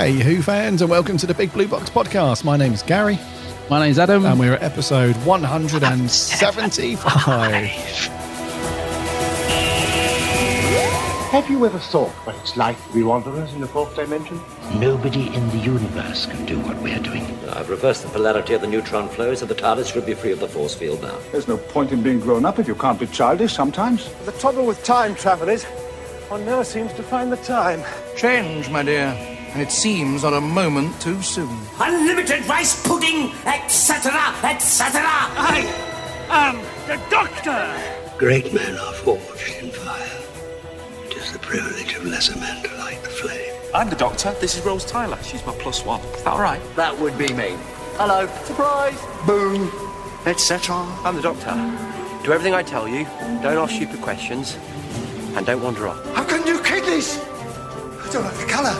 Hey, Who fans, and welcome to the Big Blue Box podcast. My name's Gary. My name's Adam. And we're at episode 175. Have you ever thought what it's like to be wanderers in the fourth dimension? Nobody in the universe can do what we're doing. I've reversed the polarity of the neutron flow, so the TARDIS should be free of the force field now. There's no point in being grown up if you can't be childish sometimes. The trouble with time travel is one never seems to find the time. Change, my dear, and it seems not a moment too soon. Unlimited rice pudding, etc., etc. I am the Doctor! Great men are forged in fire. It is the privilege of lesser men to light the flame. I'm the Doctor. This is Rose Tyler. She's my +1. Is that all right? That would be me. Hello, surprise! Boom, etc. I'm the Doctor. Do everything I tell you. Don't ask stupid questions. And don't wander off. I've got new kidneys! I don't like the colour.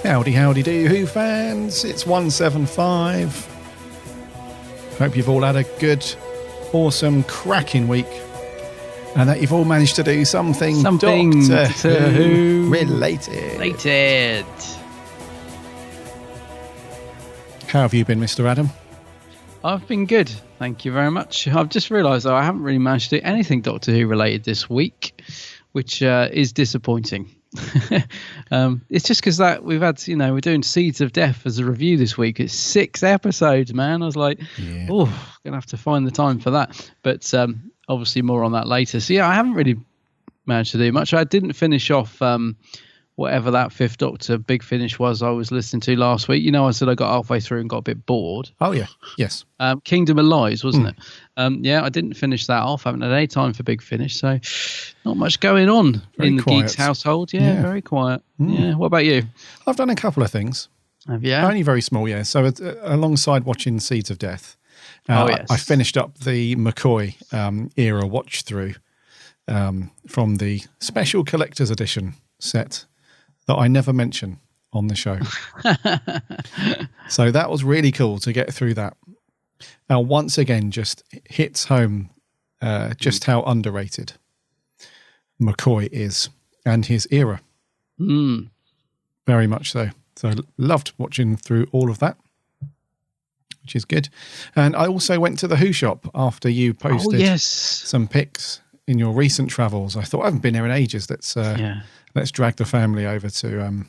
Howdy, howdy do, Who fans. It's 175. Hope you've all had a good, awesome, cracking week. And that you've all managed to do something Doctor Who related. How have you been, Mr. Adam? I've been good, thank you very much. I've just realised, though, I haven't really managed to do anything Doctor Who related this week, which is disappointing. It's just because that we've had, we're doing Seeds of Death as a review this week. It's 6 episodes, man. I was like, gonna have to find the time for that. But obviously more on that later. So yeah, I haven't really managed to do much. I didn't finish off whatever that Fifth Doctor Big Finish was I was listening to last week. I said I got halfway through and got a bit bored. Oh yeah, yes. Kingdom of Lies, wasn't it? Yeah, I didn't finish that off. I haven't had any time for Big Finish, so not much going on in the Geeks household. Yeah, very quiet. Yeah, what about you? I've done a couple of things. Have you? Only very small, yeah. So alongside watching Seeds of Death, I finished up the McCoy era watch through from the special collector's edition set that I never mention on the show. So that was really cool to get through that. Now, once again, just hits home just how underrated McCoy is and his era. Very much so. So loved watching through all of that, which is good. And I also went to the Who shop after you posted some pics in your recent travels. I thought, I haven't been there in ages. Let's drag the family over to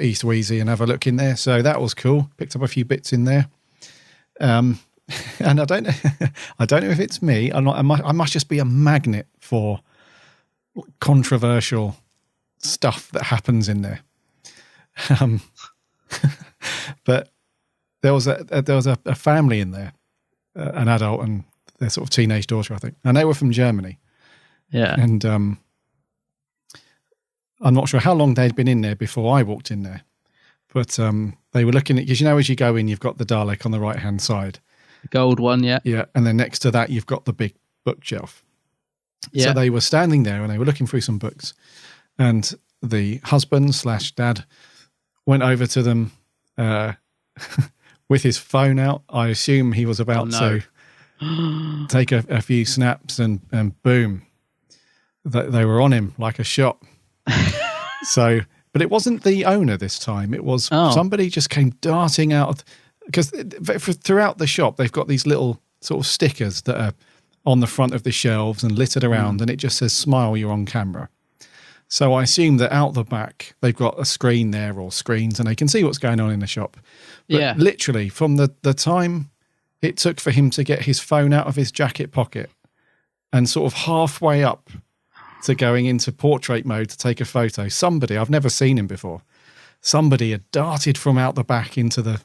East Wheezy and have a look in there. So that was cool. Picked up a few bits in there. And I don't know if it's me. I must just be a magnet for controversial stuff that happens in there. But there was a family in there, an adult and their sort of teenage daughter, I think, and they were from Germany. Yeah, and I'm not sure how long they'd been in there before I walked in there, but they were looking at, because as you go in, you've got the Dalek on the right hand side, the gold one, yeah, and then next to that you've got the big bookshelf. Yeah. So they were standing there and they were looking through some books, and the husband/dad went over to them with his phone out. I assume he was about to take a few snaps, and boom, they were on him like a shot. So, but it wasn't the owner this time. It was somebody just came darting out, because throughout the shop they've got these little sort of stickers that are on the front of the shelves and littered around, and it just says "Smile, you're on camera." So I assume that out the back they've got a screen there, or screens, and they can see what's going on in the shop. But literally from the time it took for him to get his phone out of his jacket pocket and sort of halfway up to going into portrait mode to take a photo, somebody, I've never seen him before, somebody had darted from out the back into the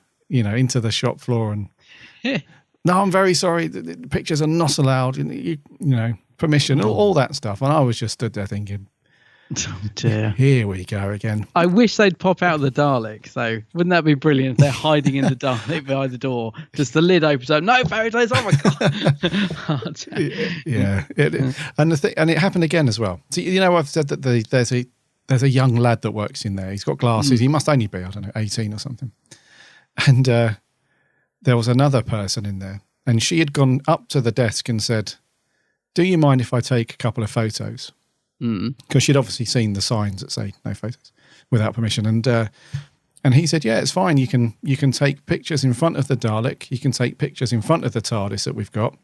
shop floor and no, I'm very sorry, the pictures are not allowed, permission, all that stuff. And I was just stood there thinking, oh dear, here we go again. I wish they'd pop out of the Dalek, though. Wouldn't that be brilliant if they're hiding in the Dalek behind the door? Just the lid opens up. No photos. Oh my god! And it happened again as well. So I've said that there's a young lad that works in there. He's got glasses. He must only be 18 or something. And there was another person in there, and she had gone up to the desk and said, "Do you mind if I take a couple of photos?" Because she'd obviously seen the signs that say no photos without permission. And he said, "Yeah, it's fine. You can take pictures in front of the Dalek. You can take pictures in front of the TARDIS that we've got."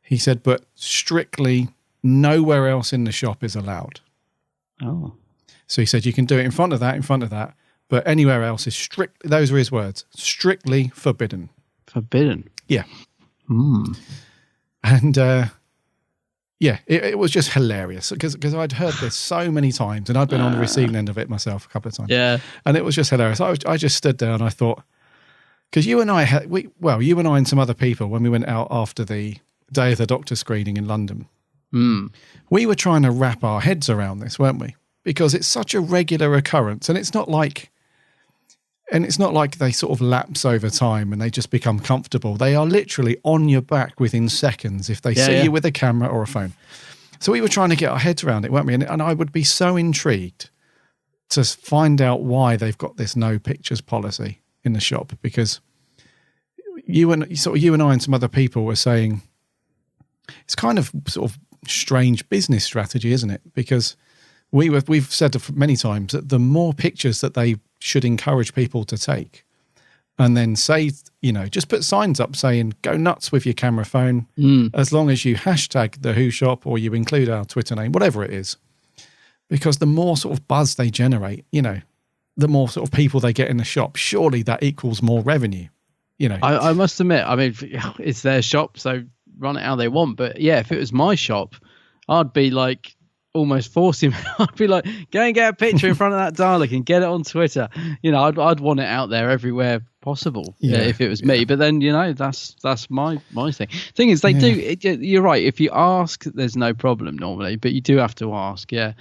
He said, "But strictly nowhere else in the shop is allowed." Oh. So he said, "You can do it in front of that, but anywhere else is strict." Those were his words. Strictly forbidden. Forbidden. Yeah. And it was just hilarious because I'd heard this so many times, and I'd been on the receiving end of it myself a couple of times. Yeah. And it was just hilarious. I just stood there and I thought, because you and I and some other people, when we went out after the Day of the Doctor screening in London, we were trying to wrap our heads around this, weren't we? Because it's such a regular occurrence, and it's not like they sort of lapse over time and they just become comfortable. They are literally on your back within seconds if they see you with a camera or a phone. So we were trying to get our heads around it, weren't we? And I would be so intrigued to find out why they've got this no pictures policy in the shop, because you and I and some other people were saying it's kind of sort of strange business strategy, isn't it? Because we've said many times that the more pictures that they should encourage people to take, and then say, just put signs up saying, "Go nuts with your camera phone," as long as you hashtag the Who Shop or you include our Twitter name, whatever it is. Because the more sort of buzz they generate, the more sort of people they get in the shop, surely that equals more revenue, I must admit, I mean, it's their shop, so run it how they want. But yeah, if it was my shop, I'd be like, almost force him. I'd be like, go and get a picture in front of that Dalek and get it on Twitter. I'd want it out there everywhere possible if it was me. But then that's my thing. Thing is, they do. You're right. If you ask, there's no problem normally, but you do have to ask. Yeah.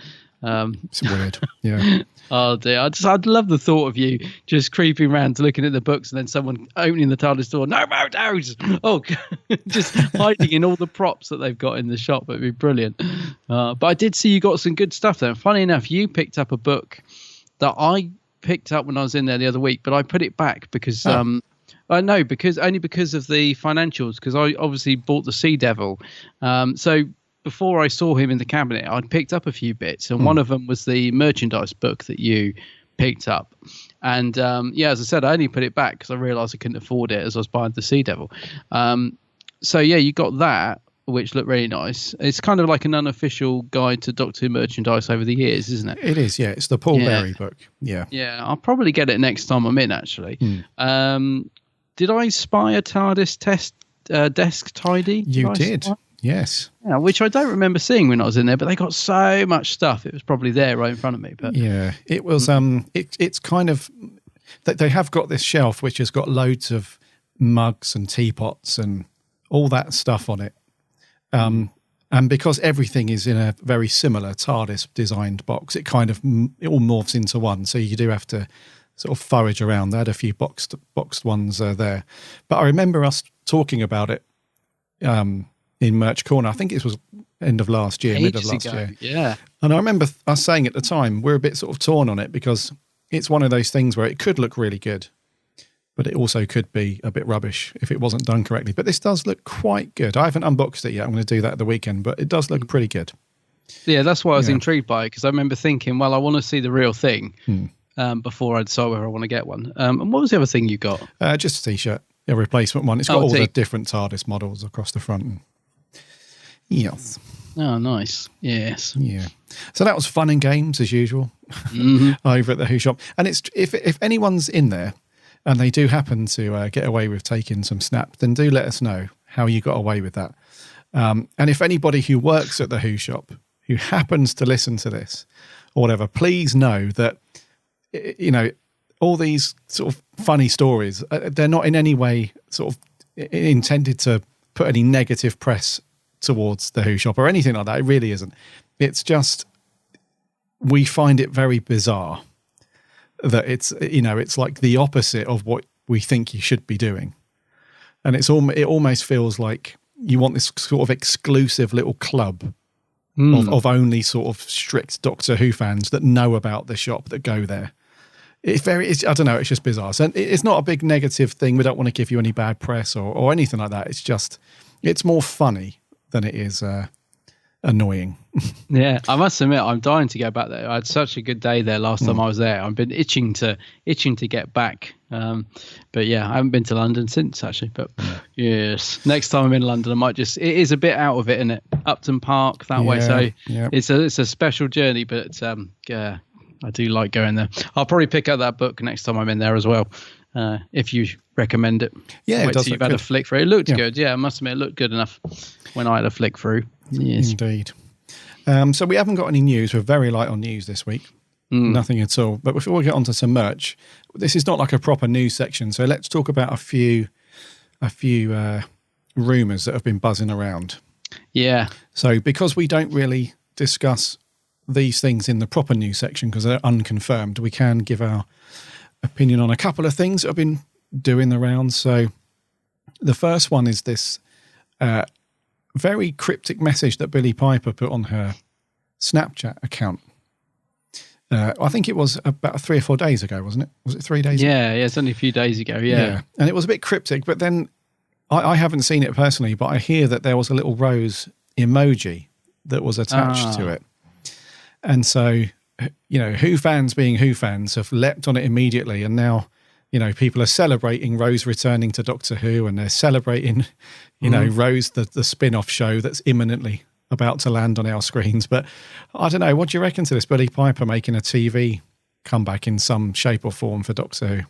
It's weird. Yeah. Oh dear. I'd love the thought of you just creeping around looking at the books and then someone opening the TARDIS door. No photos. Oh, just hiding in all the props that they've got in the shop. It'd be brilliant. But I did see you got some good stuff there. Funny enough, you picked up a book that I picked up when I was in there the other week, but I put it back because because of the financials, because I obviously bought the Sea Devil. So before I saw him in the cabinet, I'd picked up a few bits, and one of them was the merchandise book that you picked up. And as I said, I only put it back because I realised I couldn't afford it as I was buying the Sea Devil. You got that, which looked really nice. It's kind of like an unofficial guide to Doctor Who merchandise over the years, isn't it? It is, yeah. It's the Paul Berry book. Yeah. Yeah, I'll probably get it next time I'm in, actually. Did I spy a TARDIS desk tidy? You did. Yes. Yeah, which I don't remember seeing when I was in there, but they got so much stuff. It was probably there right in front of me. But yeah, it was. It's kind of they have got this shelf which has got loads of mugs and teapots and all that stuff on it. And because everything is in a very similar TARDIS designed box, it all morphs into one. So you do have to sort of forage around. They had a few boxed ones there, but I remember us talking about it. In Merch Corner, I think it was end of last year, mid of last year. Yeah. And I remember us saying at the time, we're a bit sort of torn on it because it's one of those things where it could look really good, but it also could be a bit rubbish if it wasn't done correctly. But this does look quite good. I haven't unboxed it yet. I'm going to do that at the weekend, but it does look pretty good. Yeah, that's why I was intrigued by it, because I remember thinking, well, I want to see the real thing before I decide whether I want to get one. And what was the other thing you got? Just a T-shirt, a replacement one. It's got all the different TARDIS models across the front. Yes. Oh, nice. Yes. Yeah. So that was fun and games as usual over at the Who Shop. And it's if anyone's in there and they do happen to get away with taking some snaps, then do let us know how you got away with that. And if anybody who works at the Who Shop who happens to listen to this or whatever, please know that all these sort of funny stories, they're not in any way sort of intended to put any negative press towards the Who Shop or anything like that. It really isn't. It's just we find it very bizarre that it's like the opposite of what we think you should be doing, and it almost feels like you want this sort of exclusive little club of only sort of strict Doctor Who fans that know about the shop, that go there. I don't know, it's just bizarre. So it's not a big negative thing. We don't want to give you any bad press or anything like that. It's just, it's more funny than it is annoying. Yeah, I must admit, I'm dying to go back there. I had such a good day there last time I was there. I've been itching to get back. But yeah, I haven't been to London since, actually. But yes, next time I'm in London, I might just, it is a bit out of it, isn't it? Upton Park, that way. So it's a special journey, but yeah, I do like going there. I'll probably pick up that book next time I'm in there as well, if you recommend it. Yeah, it does. You've had a flick through. It looked good. Yeah, I must admit, it looked good enough when I had a flick through. Yes. Indeed. So we haven't got any news. We're very light on news this week. Nothing at all. But before we get on to some merch, this is not like a proper news section. So let's talk about a few rumours that have been buzzing around. Yeah. So because we don't really discuss these things in the proper news section because they're unconfirmed, we can give our opinion on a couple of things that have been doing the rounds. So the first one is this very cryptic message that Billie Piper put on her Snapchat account. I think it was about 3 or 4 days ago, wasn't it? Was it 3 days ago? Yeah, it's only a few days ago, yeah. And it was a bit cryptic, but then I haven't seen it personally, but I hear that there was a little rose emoji that was attached to it. And so, you know, Who fans being Who fans have leapt on it immediately. And now, you know, people are celebrating Rose returning to Doctor Who, and they're celebrating, you know, Rose, the spin-off show that's imminently about to land on our screens. But I don't know, what do you reckon to this? Billie Piper making a TV comeback in some shape or form for Doctor Who?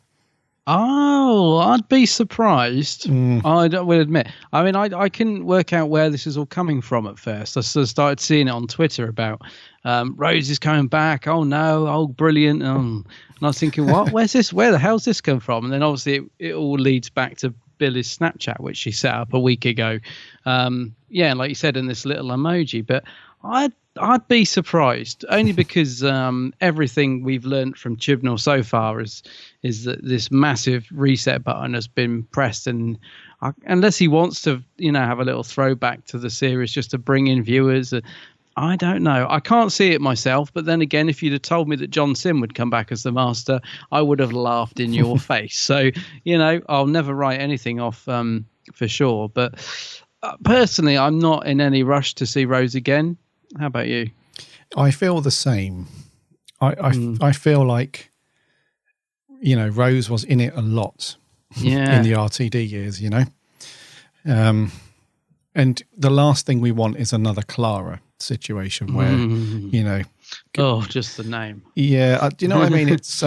Oh, I'd be surprised. I will admit. I mean, I couldn't work out where this is all coming from at first. I sort of started seeing it on Twitter about Rose is coming back. Oh no! Oh, brilliant! And I was thinking, what? Where's this? Where the hell's this come from? And then obviously it all leads back to Billie's Snapchat, which she set up a week ago. Yeah, and like you said, in this little emoji. But I'd be surprised, only because everything we've learned from Chibnall so far is that this massive reset button has been pressed, and unless he wants to, you know, have a little throwback to the series just to bring in viewers, I don't know. I can't see it myself, but then again, if you'd have told me that John Sim would come back as the Master, I would have laughed in your face. So, you know, I'll never write anything off for sure. But personally, I'm not in any rush to see Rose again. How about you? I feel the same. I feel like, you know, Rose was in it a lot in the RTD years, you know. And the last thing we want is another Clara situation where, you know. Oh, just the name. Yeah. Do you know what I mean? It's,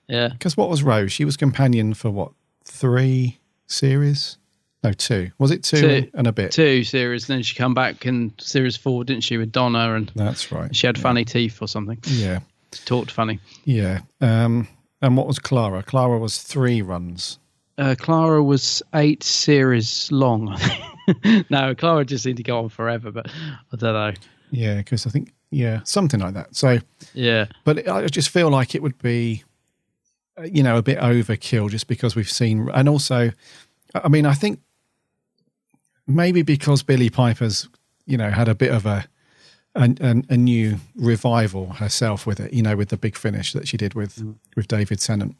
yeah. Because what was Rose? She was companion for what, 3 series? No, 2. Was it 2 and a bit? 2 series. Then she come back in series 4, didn't she, with Donna? And that's right. She had funny teeth or something. Yeah. Talked funny. Yeah. And what was Clara? Clara was 3 runs. Clara was 8 series long, I think. No, Clara just seemed to go on forever, but I don't know. Yeah, because I think, something like that. So, yeah. But I just feel like it would be, you know, a bit overkill just because we've seen, and also, I mean, I think maybe because Billie Piper's, you know, had a bit of a new revival herself with it, you know, with the big finish that she did with David Tennant.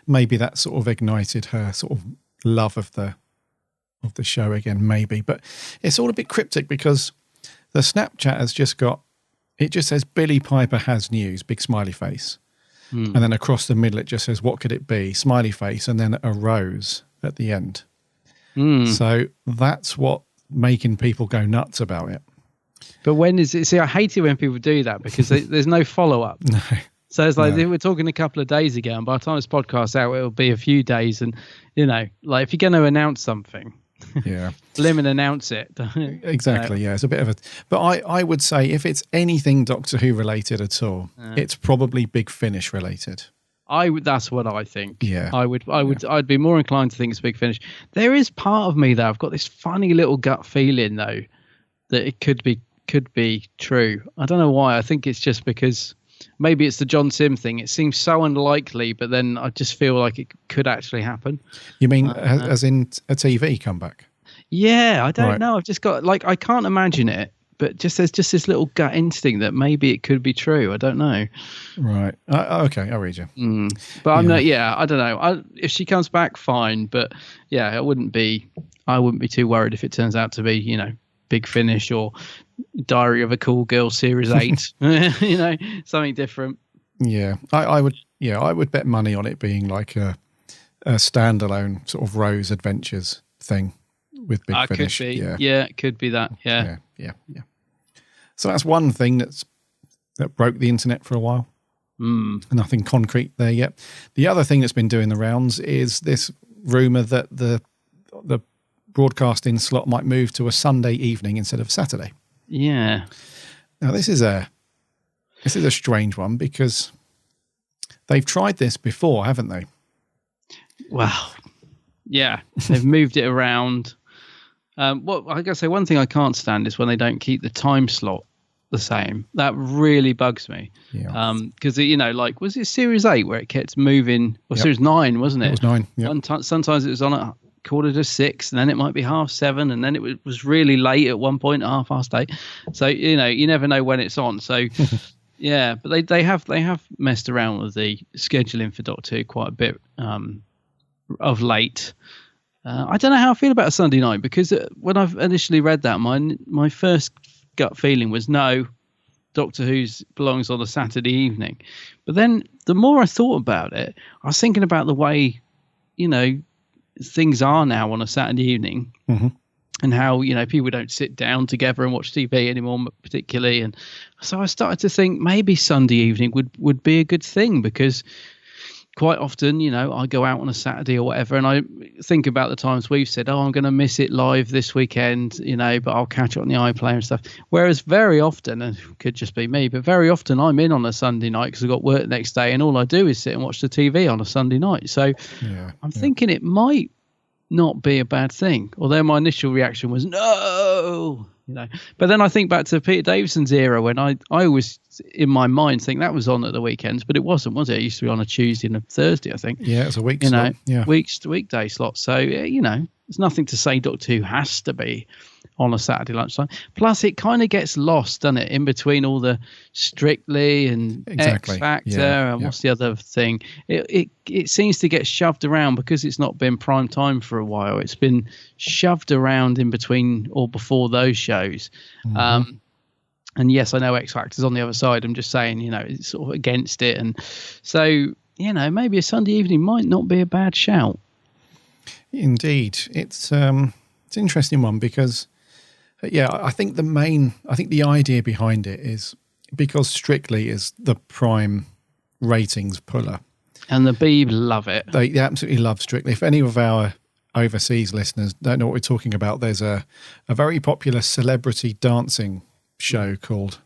Maybe that sort of ignited her sort of love of the show again, maybe. But it's all a bit cryptic because the Snapchat has just got, it just says Billie Piper has news, big smiley face. And then across the middle it just says, what could it be? Smiley face, and then a rose at the end. So that's what making people go nuts about it. But when is it? See, I hate it when people do that because there's no follow-up. No. So it's like we're talking a couple of days ago, and by the time this podcast's out, it'll be a few days. And, you know, like if you're going to announce something, limit announce it. Exactly, yeah. It's a bit of a... But I would say if it's anything Doctor Who related at all, it's probably Big Finish related. That's what I think. Yeah. I'd be more inclined to think it's Big Finish. There is part of me though, I've got this funny little gut feeling though, that it could be true. I don't know why. I think it's just because maybe it's the John Sim thing. It seems so unlikely, but then I just feel like it could actually happen. You mean as in a TV comeback? Yeah, I don't know. I've just got, like, I can't imagine it, but there's just this little gut instinct that maybe it could be true. I don't know. Right. Okay, I'll read you. But I'm not. Yeah, I don't know. If she comes back, fine. But yeah, I wouldn't be too worried if it turns out to be, Big Finish or Diary of a Cool Girl Series 8. Something different. Yeah, I would bet money on it being like a standalone sort of Rose Adventures thing with Big Finish. Could be. Yeah, it could be that. Yeah. So that's one thing that broke the internet for a while. Nothing concrete there yet. The other thing that's been doing the rounds is this rumor that the broadcasting slot might move to a Sunday evening instead of Saturday. Yeah. Now this is a strange one because they've tried this before, haven't they? Well, yeah, they've moved it around. Well, I gotta say, one thing I can't stand is when they don't keep the time slot the same. That really bugs me. Yeah. Because like, was it Series 8 where it kept moving? Or Series 9, wasn't it? It was 9. Yeah. Sometimes it was on at 6:45, and then it might be 7:30, and then it was really late at one point, 8:30. So you never know when it's on. So. Yeah, but they have messed around with the scheduling for Doctor Who quite a bit of late. I don't know how I feel about a Sunday night, because when I've initially read that, my first gut feeling was no, Doctor Who belongs on a Saturday evening. But then the more I thought about it, I was thinking about the way things are now on a Saturday evening. Mm-hmm. And how, people don't sit down together and watch TV anymore, particularly. And so I started to think maybe Sunday evening would be a good thing, because quite often, I go out on a Saturday or whatever, and I think about the times we've said, I'm going to miss it live this weekend, but I'll catch it on the iPlayer and stuff. Whereas very often, and it could just be me, but very often I'm in on a Sunday night because I've got work the next day, and all I do is sit and watch the TV on a Sunday night. So I'm thinking it might not be a bad thing, although my initial reaction was no, but then I think back to Peter Davison's era, when I always in my mind think that was on at the weekends, but it wasn't, was it? It used to be on a Tuesday and a Thursday, I think. Yeah, it's a week slot. Weekday slot. So there's nothing to say Doctor Who has to be on a Saturday lunchtime. Plus, it kind of gets lost, doesn't it, in between all the Strictly and X Factor and what's the other thing? It seems to get shoved around because it's not been prime time for a while. It's been shoved around in between or before those shows. Mm-hmm. And yes, I know X Factor's on the other side. I'm just saying, it's sort of against it. And so, maybe a Sunday evening might not be a bad shout. Indeed. It's an interesting one because, I think the idea behind it is because Strictly is the prime ratings puller. And the Beeb love it. They absolutely love Strictly. If any of our overseas listeners don't know what we're talking about, there's a very popular celebrity dancing show called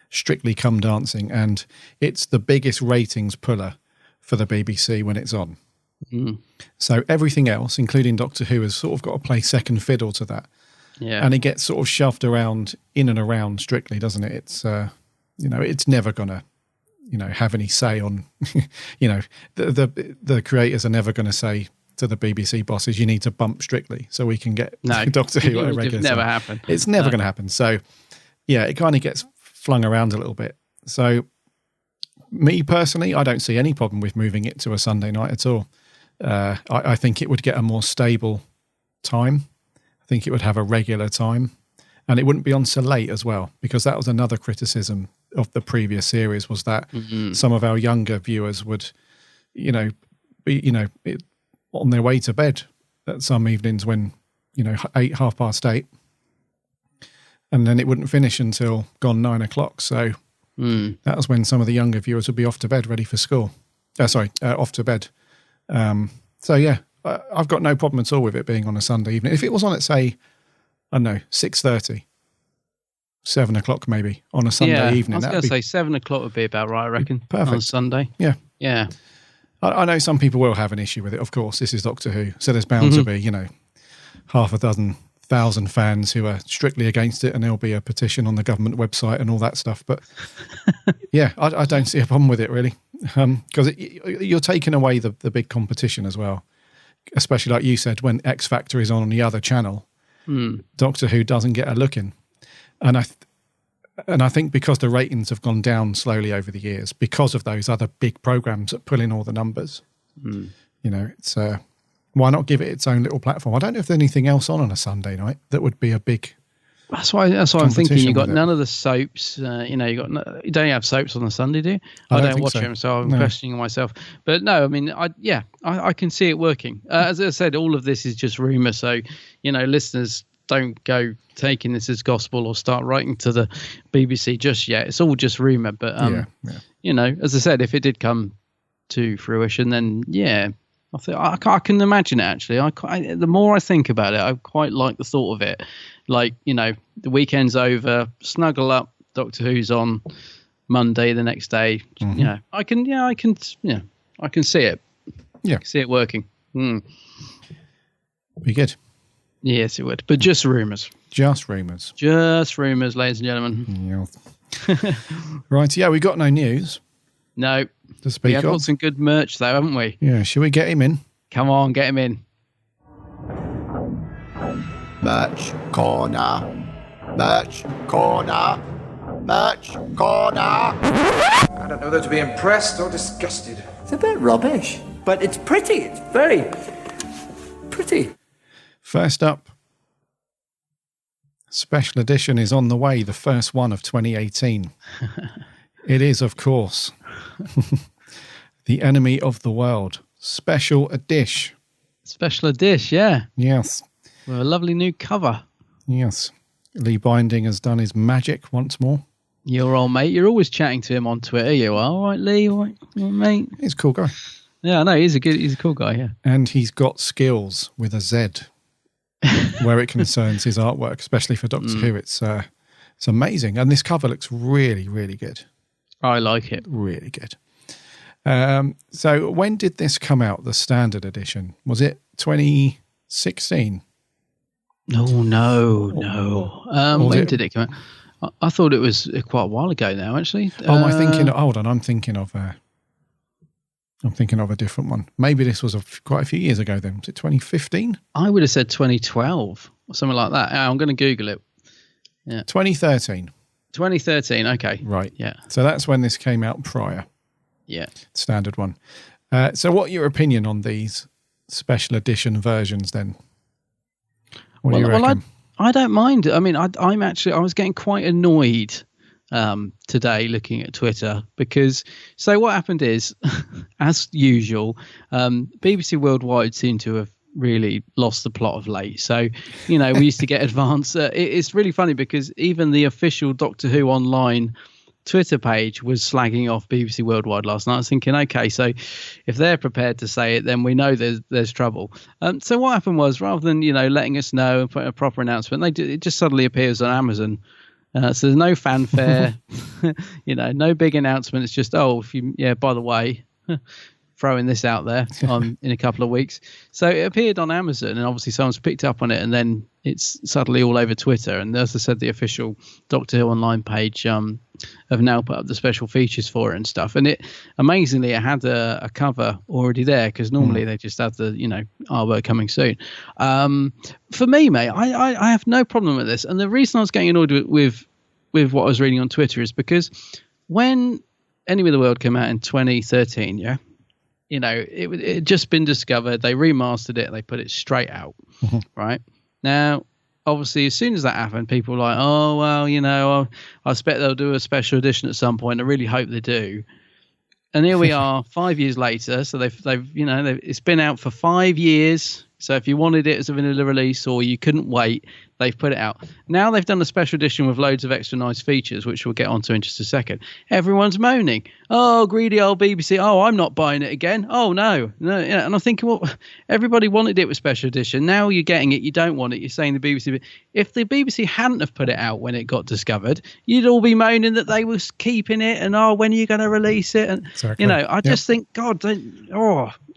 Strictly Come Dancing, and it's the biggest ratings puller for the BBC when it's on. So everything else, including Doctor Who, has sort of got to play second fiddle to that. Yeah. And it gets sort of shoved around in and around Strictly, doesn't it? It's it's never gonna have any say on the creators are never going to say to the BBC bosses, you need to bump Strictly so we can get Doctor Who at a regular time. Never happen. It's never going to happen. So it kind of gets flung around a little bit. So me personally, I don't see any problem with moving it to a Sunday night at all. I think it would get a more stable time. I think it would have a regular time, and it wouldn't be on so late as well, because that was another criticism of the previous series, was that some of our younger viewers would, be, on their way to bed at some evenings when, 8:30, and then it wouldn't finish until gone 9 o'clock. So that was when some of the younger viewers would be off to bed, ready for school. Off to bed. I've got no problem at all with it being on a Sunday evening. If it was on at, say, I don't know, 6:30, 7 o'clock maybe on a Sunday evening. I was going to say 7 o'clock would be about right, I reckon. Perfect. On a Sunday. Yeah. Yeah. I know some people will have an issue with it. Of course, this is Doctor Who. So there's bound to be, half a dozen thousand fans who are strictly against it, and there'll be a petition on the government website and all that stuff. But I don't see a problem with it really, because you're taking away the big competition as well, especially like you said, when X Factor is on the other channel, Doctor Who doesn't get a look in. And And I think because the ratings have gone down slowly over the years, because of those other big programs that pull in all the numbers, it's why not give it its own little platform? I don't know if there's anything else on a Sunday night that would be a big. That's why I'm thinking. You got none of the soaps. You don't have soaps on a Sunday, do you? I don't watch them, so I'm questioning myself. But no, I mean, I can see it working. As I said, all of this is just rumor. So listeners, don't go taking this as gospel or start writing to the BBC just yet. It's all just rumor. But as I said, if it did come to fruition, then I can imagine it. Actually, the more I think about it, I quite like the thought of it. Like, the weekend's over, snuggle up, Doctor Who's on Monday the next day. I can see it. Yeah, see it working. Be good. Yes, it would. But just rumours. Just rumours. Just rumours, ladies and gentlemen. Yeah. Right. Yeah, we got no news. No. To speak we have got some good merch, though, haven't we? Yeah. Should we get him in? Come on, get him in. Merch corner. Merch corner. Merch corner. I don't know whether to be impressed or disgusted. It's a bit rubbish, but it's pretty. It's very pretty. First up, special edition is on the way, the first one of 2018. It is, of course, The Enemy of the World, special edition. Special edition, yeah. Yes. With a lovely new cover. Yes. Lee Binding has done his magic once more. Your old mate. You're always chatting to him on Twitter. You are, all right, Lee? All right, mate? He's a cool guy. Yeah, I know. He's a cool guy, yeah. And he's got skills with a Z where it concerns his artwork, especially for Doctor Who. It's amazing. And this cover looks really, really good. I like it. Really good. So when did this come out, the standard edition? Was it 2016? No. When did it come out? I thought it was quite a while ago now, actually. Am I thinking? Hold on, I'm thinking of a different one. Maybe this was quite a few years ago then. Was it 2015? I would have said 2012 or something like that. I'm going to Google it. Yeah. 2013. 2013, okay. Right. Yeah. So that's when this came out prior. Yeah. Standard one. So what's your opinion on these special edition versions then? What do you reckon? Well, I don't mind. I mean, I was getting quite annoyed today looking at Twitter because what happened is, as usual, BBC Worldwide seemed to have really lost the plot of late. So, we used to get advance. It's really funny because even the official Doctor Who online Twitter page was slagging off BBC Worldwide last night. I was thinking, okay, so if they're prepared to say it, then we know there's trouble. So what happened was, rather than letting us know and put a proper announcement, it just suddenly appears on Amazon. So there's no fanfare, no big announcement. It's just, by the way, throwing this out there in a couple of weeks. So it appeared on Amazon, and obviously someone's picked up on it, and then it's suddenly all over Twitter. And as I said, the official Doctor Who online page have now put up the special features for it and stuff. And amazingly, it had a cover already there, because normally they just have the artwork coming soon. For me, mate, I have no problem with this. And the reason I was getting annoyed with what I was reading on Twitter is because when Enemy of the World came out in 2013, it had just been discovered. They remastered it. They put it straight out. Right now, obviously, as soon as that happened, people were like, "Oh well, I expect they'll do a special edition at some point. I really hope they do." And here we are, 5 years later. So they've it's been out for 5 years. So if you wanted it as a vanilla release or you couldn't wait, they've put it out. Now they've done a special edition with loads of extra nice features, which we'll get onto in just a second. Everyone's moaning. Oh, greedy old BBC. Oh, I'm not buying it again. Oh, no. And I'm thinking, well, everybody wanted it with special edition. Now you're getting it. You don't want it. You're saying the BBC. If the BBC hadn't have put it out when it got discovered, you'd all be moaning that they was keeping it and, when are you going to release it? And, exactly. I just think, God,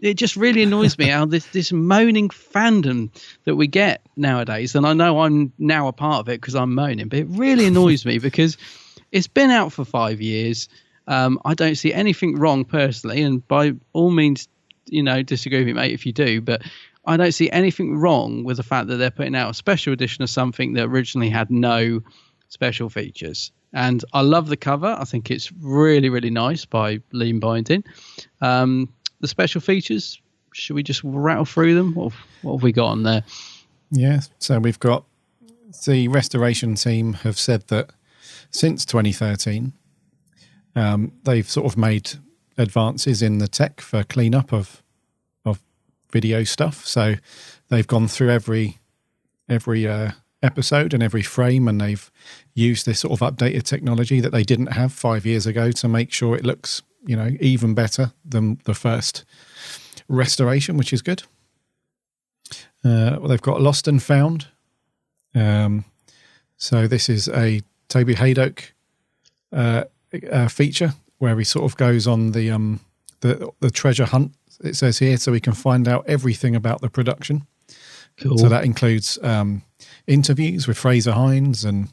it just really annoys me how this moaning fandom that we get nowadays, and I know I'm now a part of it because I'm moaning, but it really annoys me because it's been out for 5 years. I don't see anything wrong personally, and by all means, disagree with me, mate, if you do, but I don't see anything wrong with the fact that they're putting out a special edition of something that originally had no special features. And I love the cover. I think it's really, really nice by Lean Binding. The special features, should we just rattle through them? What have we got on there? Yeah, so we've got the restoration team have said that since 2013, they've sort of made advances in the tech for cleanup of video stuff. So they've gone through every episode and every frame, and they've used this sort of updated technology that they didn't have 5 years ago to make sure it looks, even better than the first restoration, which is good. They've got Lost and Found. So this is a Toby Haydock feature where he sort of goes on the treasure hunt, it says here, so we can find out everything about the production. Cool. So that includes interviews with Fraser Hines and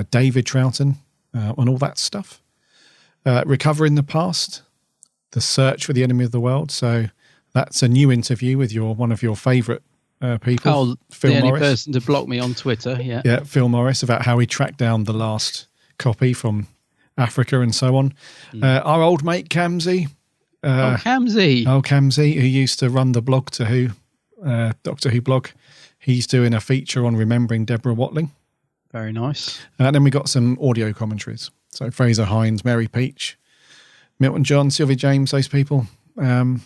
David Troughton and all that stuff. Recovering the Past, The Search for the Enemy of the World. So that's a new interview with one of your favourite people, Phil the only Morris. person to block me on Twitter. Yeah, Phil Morris, about how he tracked down the last copy from Africa and so on. Our old mate Kamsi. Kamsi, who used to run the blog to Who, Doctor Who blog. He's doing a feature on remembering Deborah Watling. Very nice. And then we got some audio commentaries. So Fraser Hines, Mary Peach, Milton John, Sylvia James, those people. And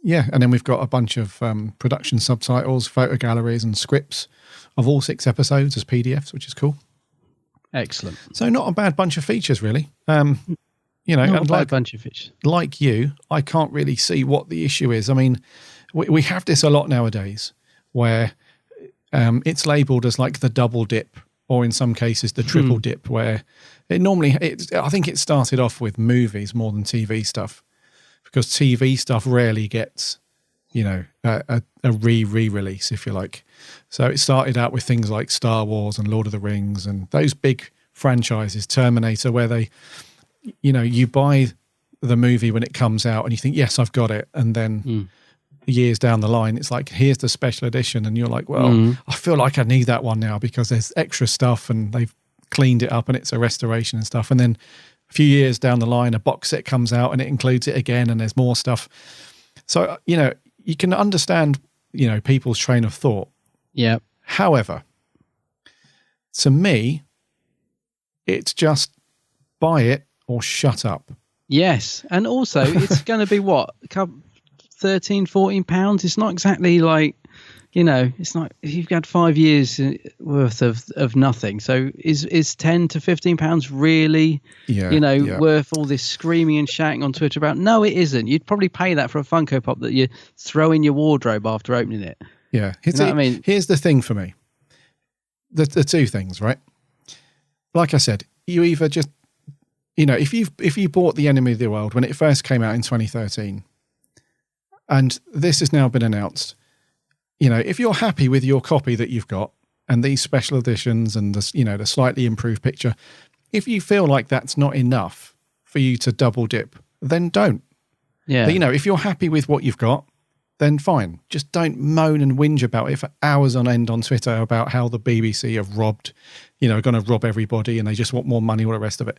then we've got a bunch of production subtitles, photo galleries and scripts of all 6 episodes as PDFs, which is cool. Excellent. So not a bad bunch of features, really. Not a bad bunch of features. Like you, I can't really see what the issue is. I mean, we have this a lot nowadays where it's labelled as like the double dip, or in some cases the triple dip, where I think it started off with movies more than TV stuff, because TV stuff rarely gets, a re-release, if you like. So it started out with things like Star Wars and Lord of the Rings and those big franchises, Terminator, where they, you buy the movie when it comes out and you think, yes, I've got it. And then years down the line, it's like, here's the special edition. And you're like, well, I feel like I need that one now because there's extra stuff and they've cleaned it up and it's a restoration and stuff. And then a few years down the line, a box set comes out and it includes it again and there's more stuff. So, you can understand, people's train of thought. Yeah. However, to me, it's just buy it or shut up. Yes. And also, it's going to be what? £13-14. It's not exactly like, it's not, you've had 5 years worth of nothing. So is £10 to £15 really, worth all this screaming and shouting on Twitter about? No, it isn't. You'd probably pay that for a Funko Pop that you throw in your wardrobe after opening it. Yeah. What I mean? Here's the thing for me. The two things, right? Like I said, you either just, if you bought The Enemy of the World when it first came out in 2013, and this has now been announced, if you're happy with your copy that you've got and these special editions and the slightly improved picture, if you feel like that's not enough for you to double dip, then don't. Yeah. But, if you're happy with what you've got, then fine. Just don't moan and whinge about it for hours on end on Twitter about how the BBC have robbed, going to rob everybody and they just want more money, all the rest of it.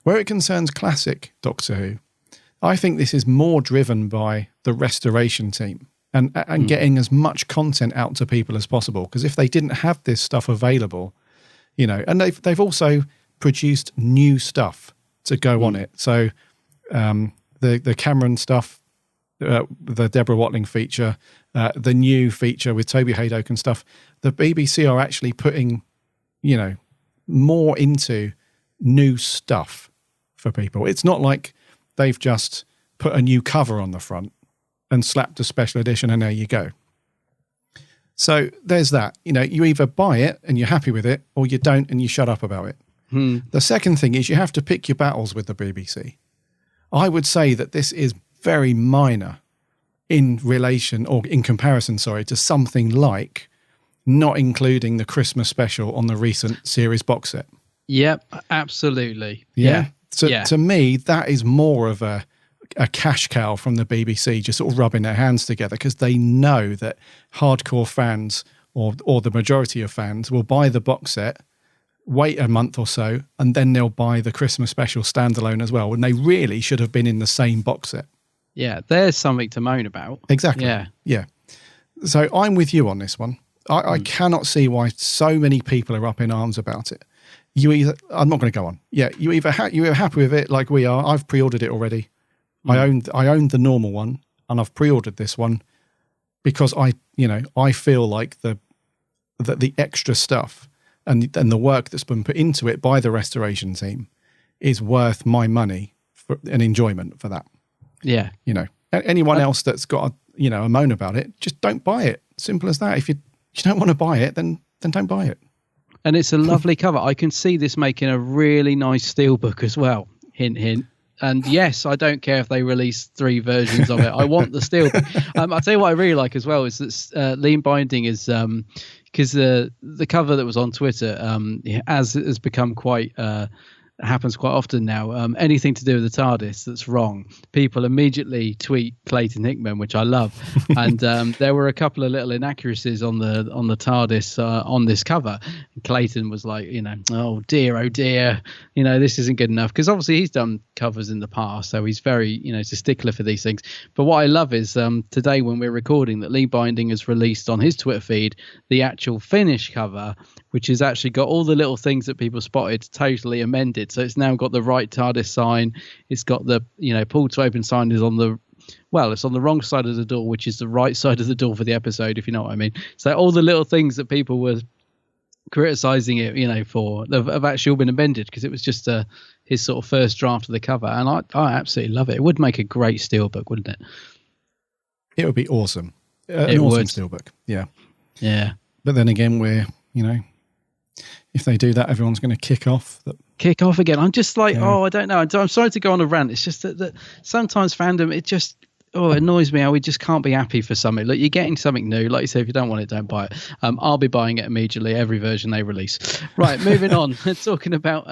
Where it concerns classic Doctor Who, I think this is more driven by the restoration team and getting as much content out to people as possible. Because if they didn't have this stuff available, and they've also produced new stuff to go on it. So the Cameron stuff, the Deborah Watling feature, the new feature with Toby Haydock and stuff, the BBC are actually putting, more into new stuff for people. It's not like they've just put a new cover on the front and slapped a special edition and there you go. So there's that. You either buy it and you're happy with it or you don't and you shut up about it. The second thing is you have to pick your battles with the BBC. I would say that this is very minor in relation or in comparison, to something like not including the Christmas special on the recent series box set. Yep, absolutely. Yeah. So to me, that is more of a cash cow from the BBC just sort of rubbing their hands together because they know that hardcore fans or the majority of fans will buy the box set wait a month or so, and then they'll buy the Christmas special standalone as well, when they really should have been in the same box set. Yeah, there's something to moan about. Exactly. Yeah. So I'm with you on this one. I cannot see why so many people are up in arms about it. I'm not going to go on. Yeah, you're happy with it like we are. I've pre-ordered it already. I owned the normal one, and I've pre-ordered this one because I feel like the extra stuff and the work that's been put into it by the restoration team is worth my money for an enjoyment for that. Yeah. Anyone else that's got a moan about it, just don't buy it. Simple as that. If you don't want to buy it, then don't buy it. And it's a lovely cover. I can see this making a really nice steelbook as well. Hint, hint. And yes, I don't care if they release 3 versions of it. I want the steelbook. I'll tell you what I really like as well is that lean binding is because the cover that was on Twitter has become quite happens quite often now. Anything to do with the TARDIS that's wrong, people immediately tweet Clayton Hickman, which I love. And there were a couple of little inaccuracies on the TARDIS on this cover. And Clayton was like, oh dear, this isn't good enough, because obviously he's done covers in the past, so he's very, he's a stickler for these things. But what I love is today when we're recording that Lee Binding has released on his Twitter feed the actual finished cover, which has actually got all the little things that people spotted totally amended. So it's now got the right TARDIS sign. It's got the, pull to open sign is it's on the wrong side of the door, which is the right side of the door for the episode, if you know what I mean. So all the little things that people were criticizing it, for have actually all been amended, because it was just his sort of first draft of the cover. And I absolutely love it. It would make a great steelbook, wouldn't it? It would be awesome. An awesome steelbook. Yeah. Yeah. But then again, we're, if they do that, everyone's going to kick off again. I'm just like, I don't know. I'm sorry to go on a rant. It's just that sometimes fandom, it just it annoys me how we just can't be happy for something. Like, you're getting something new. Like you say, if you don't want it, don't buy it. I'll be buying it immediately, every version they release. Right, moving on. Talking about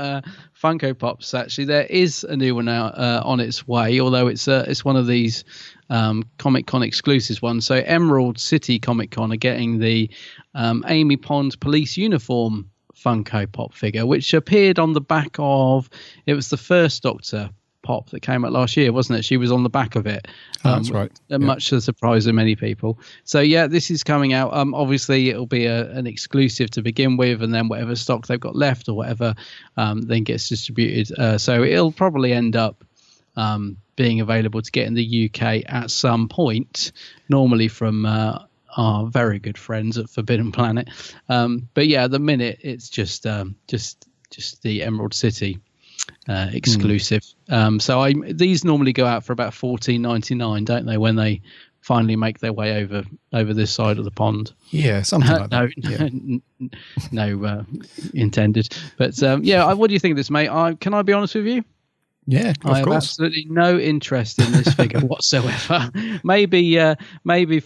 Funko Pops, actually, there is a new one out on its way, although it's one of these Comic Con exclusives ones. So Emerald City Comic Con are getting the Amy Pond police uniform Funko Pop figure, which appeared on the back of, it was the first Doctor Pop that came out last year, wasn't it? She was on the back of it. That's right. Much to the surprise of many people. So yeah, this is coming out. Obviously it'll be an exclusive to begin with, and then whatever stock they've got left or whatever then gets distributed. So it'll probably end up being available to get in the UK at some point, normally from our very good friends at Forbidden Planet. But yeah, at the minute it's just the Emerald City exclusive. So these normally go out for about $14.99, don't they, when they finally make their way over this side of the pond? Yeah, something like that. No intended. But what do you think of this, mate? Can I be honest with you? Yeah, of course. I have absolutely no interest in this figure whatsoever. Maybe 4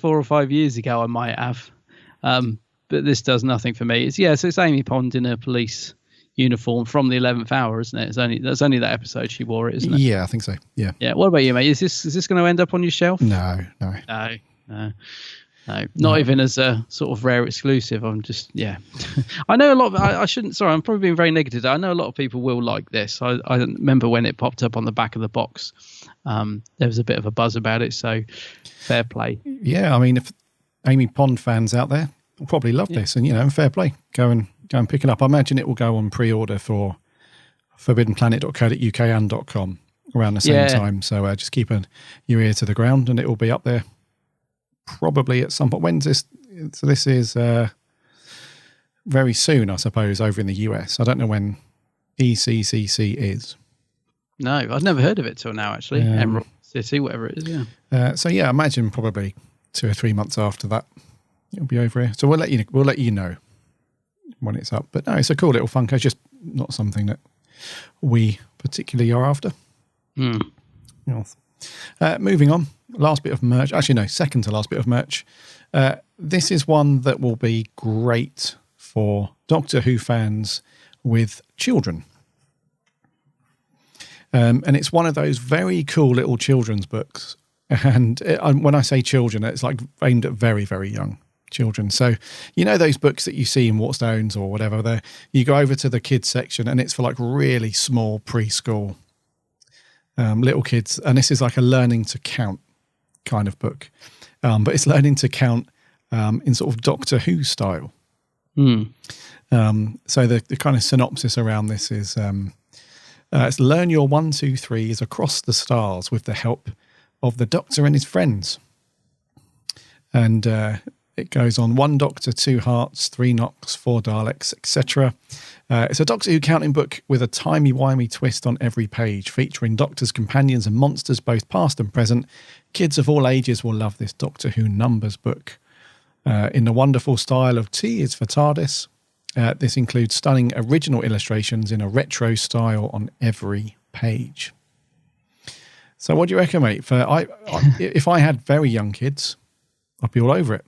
or 5 years ago I might have, but this does nothing for me. So it's Amy Pond in a police uniform from the 11th Hour, isn't it? That's only that episode she wore it, isn't it? Yeah, I think so. Yeah. Yeah. What about you, mate? Is this going to end up on your shelf? No. Not even as a sort of rare exclusive. I'm just, I know a lot of, I shouldn't, sorry, I'm probably being very negative. I know a lot of people will like this. I remember when it popped up on the back of the box, there was a bit of a buzz about it, so fair play. Yeah, I mean, if Amy Pond fans out there will probably love this, and, fair play. Go and pick it up. I imagine it will go on pre-order for forbiddenplanet.co.uk and .com around the same time. So just keep your ear to the ground, and it will be up there probably at some point. When's this? So this is very soon, I suppose, over in the US. I don't know when Ssseeedssss is. No, I've never heard of it till now, actually. Emerald City, whatever it is, yeah. So yeah, imagine probably 2 or 3 months after that it'll be over here. So we'll let you know when it's up. But no, it's a cool little Funko. It's just not something that we particularly are after. Moving on, last bit of merch. Actually, no, second to last bit of merch. This is one that will be great for Doctor Who fans with children. And it's one of those very cool little children's books. And when I say children, it's like aimed at very, very young children. So, you know, those books that you see in Waterstones or whatever, there you go over to the kids section and it's for like really small preschool little kids. And this is like a learning to count kind of book. But it's learning to count in sort of Doctor Who style. So the kind of synopsis around this is it's learn your 1, 2, 3s across the stars with the help of the Doctor and his friends. And it goes on 1 Doctor, 2 Hearts, 3 Knocks, 4 Daleks, etc. It's a Doctor Who counting book with a timey-wimey twist on every page, featuring Doctors, companions and monsters, both past and present. Kids of all ages will love this Doctor Who numbers book. In the wonderful style of T is for TARDIS. This includes stunning original illustrations in a retro style on every page. So what do you reckon, mate? If I had very young kids, I'd be all over it.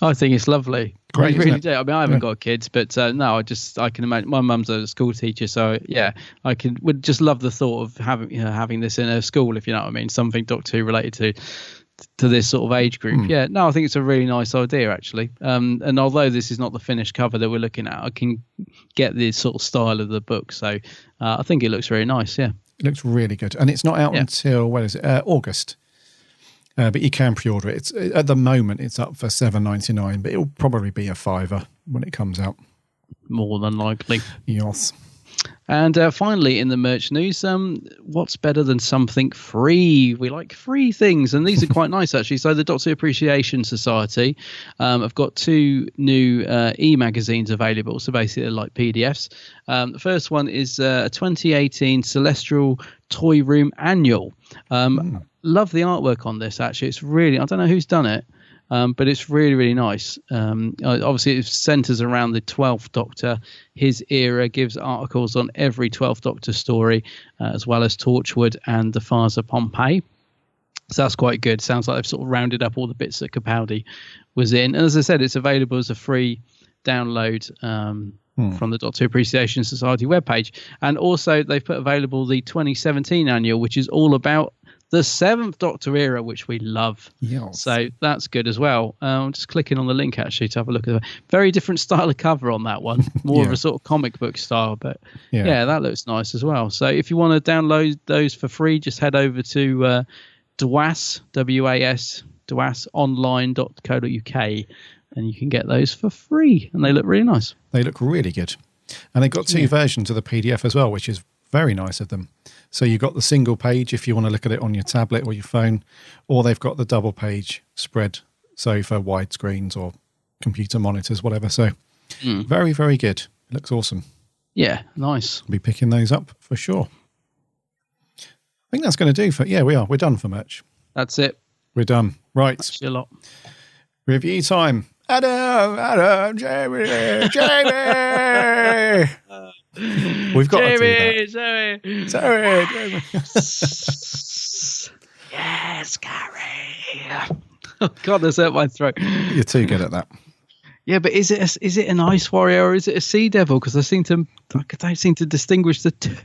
I think it's lovely. Great, I really do. I mean, I haven't got kids, but no, I can imagine. My mum's a school teacher, so yeah, would just love the thought of having this in a school, if you know what I mean, something Doctor Who related to this sort of age group. Yeah, no, I think it's a really nice idea, actually. And although this is not the finished cover that we're looking at, I can get the sort of style of the book. So I think it looks very nice, yeah. It looks really good. And it's not out until, when is it? August. But you can pre-order it. At the moment, it's up for $7.99, but it'll probably be a $5 when it comes out. More than likely. Yes. And finally, in the merch news, what's better than something free? We like free things, and these are quite nice, actually. So the Doctor Appreciation Society have got 2 new e-magazines available, so basically they're like PDFs. The first one is a 2018 Celestial Toy Room Annual. Love the artwork on this, actually. It's really, I don't know who's done it, but it's really, really nice. Obviously, it centres around the 12th Doctor. His era gives articles on every 12th Doctor story, as well as Torchwood and the Fires of Pompeii. So that's quite good. Sounds like they've sort of rounded up all the bits that Capaldi was in. And as I said, it's available as a free download from the Doctor Appreciation Society webpage. And also, they've put available the 2017 annual, which is all about the 7th Doctor era, which we love. Yes. So that's good as well. I'm just clicking on the link, actually, to have a look at it. Very different style of cover on that one. More of a sort of comic book style. But yeah, that looks nice as well. So if you want to download those for free, just head over to DWAS, W-A-S, dwasonline.co.uk, and you can get those for free. And they look really nice. They look really good. And they've got 2 versions of the PDF as well, which is very nice of them. So you've got the single page if you want to look at it on your tablet or your phone, or they've got the double page spread, so for widescreens or computer monitors, whatever. So very, very good. It looks awesome. Yeah, nice. I'll be picking those up for sure. I think that's going to do for, we are. We're done for merch. That's it. We're done. Right. That's a lot. Review time. Adam, Jamie. We've got to do that. Sorry. Yes, Gary. Oh God, that's hurt my throat. You're too good at that. Yeah, but is it an ice warrior or is it a sea devil? Because I don't seem to distinguish the two.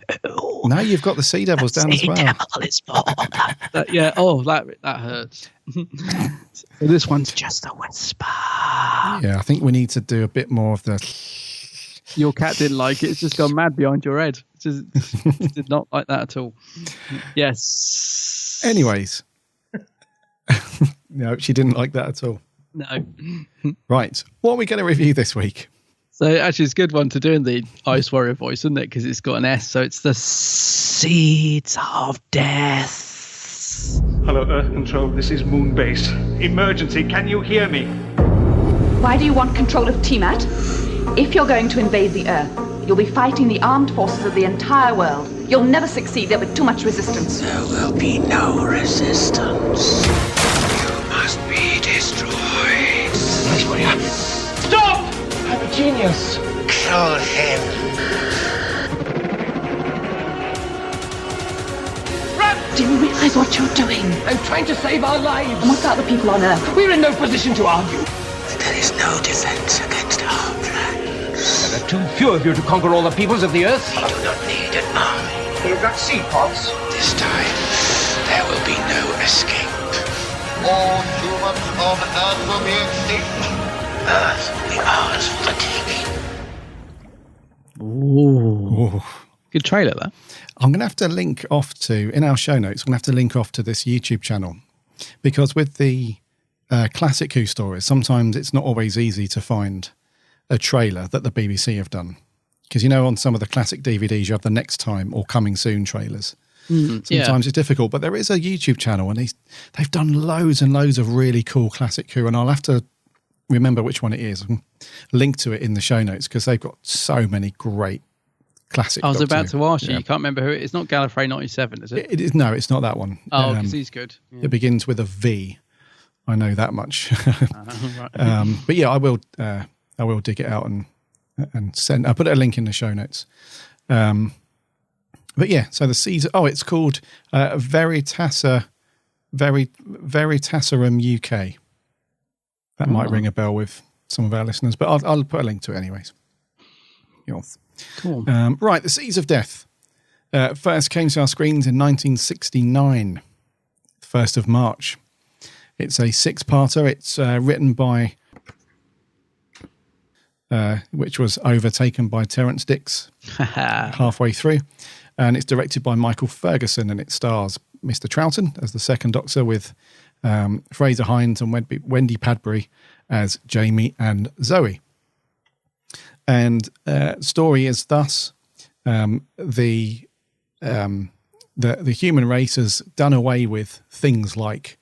Now you've got the sea devils down as well. Sea devil is for that. Oh, that hurts. So this one's just a whisper. Yeah, I think we need to do a bit more of the. Your cat didn't like it. It's just gone mad behind your head. Just did not like that at all. Yes. Anyways. No, she didn't like that at all. No. Right. What are we going to review this week? So actually it's a good one to do in the Ice Warrior voice, isn't it? Because it's got an S. So it's the Seeds of Death. Hello, Earth Control. This is Moon Base. Emergency. Can you hear me? Why do you want control of Tiamat? If you're going to invade the Earth, you'll be fighting the armed forces of the entire world. You'll never succeed. There'll be too much resistance. There will be no resistance. You must be destroyed. Ice Warrior. Stop! I'm a genius. Kill him. Run! Do you realize what you're doing? I'm trying to save our lives. And what about the people on Earth? We're in no position to argue. There is no defense against our plans. There are too few of you to conquer all the peoples of the Earth. We do not need an army. You've got seed pods. This time, there will be no escape. All humans on Earth will be extinct. Earth, the hours fatigue. Ooh. Good trailer, that. I'm going to have to link off to, in our show notes, I'm going to have to link off to this YouTube channel, because with the classic Who stories, sometimes it's not always easy to find a trailer that the BBC have done. Because, on some of the classic DVDs, you have the next time or coming soon trailers. Sometimes it's difficult, but there is a YouTube channel and they've done loads and loads of really cool classic Who, and I'll have to remember which one it is and link to it in the show notes, because they've got so many great classic. I was Doctor about Who. to ask you. You can't remember who it is. It's not Gallifrey 97, is it? It is. No, it's not that one. Oh, because he's good. Yeah. It begins with a V. I know that much. Right. But yeah, I will dig it out and send. I'll put a link in the show notes. But yeah, so the Caesar. Oh, it's called Veritaserum UK. That might ring a bell with some of our listeners, but I'll put a link to it anyways. Cool. Right, the Seas of Death first came to our screens in 1969, 1st of March. It's a 6-parter. It's written by, which was overtaken by Terence Dicks halfway through. And it's directed by Michael Ferguson, and it stars Mr. Troughton as the second Doctor, with Fraser Hines and Wendy Padbury as Jamie and Zoe. And story is thus: the human race has done away with things like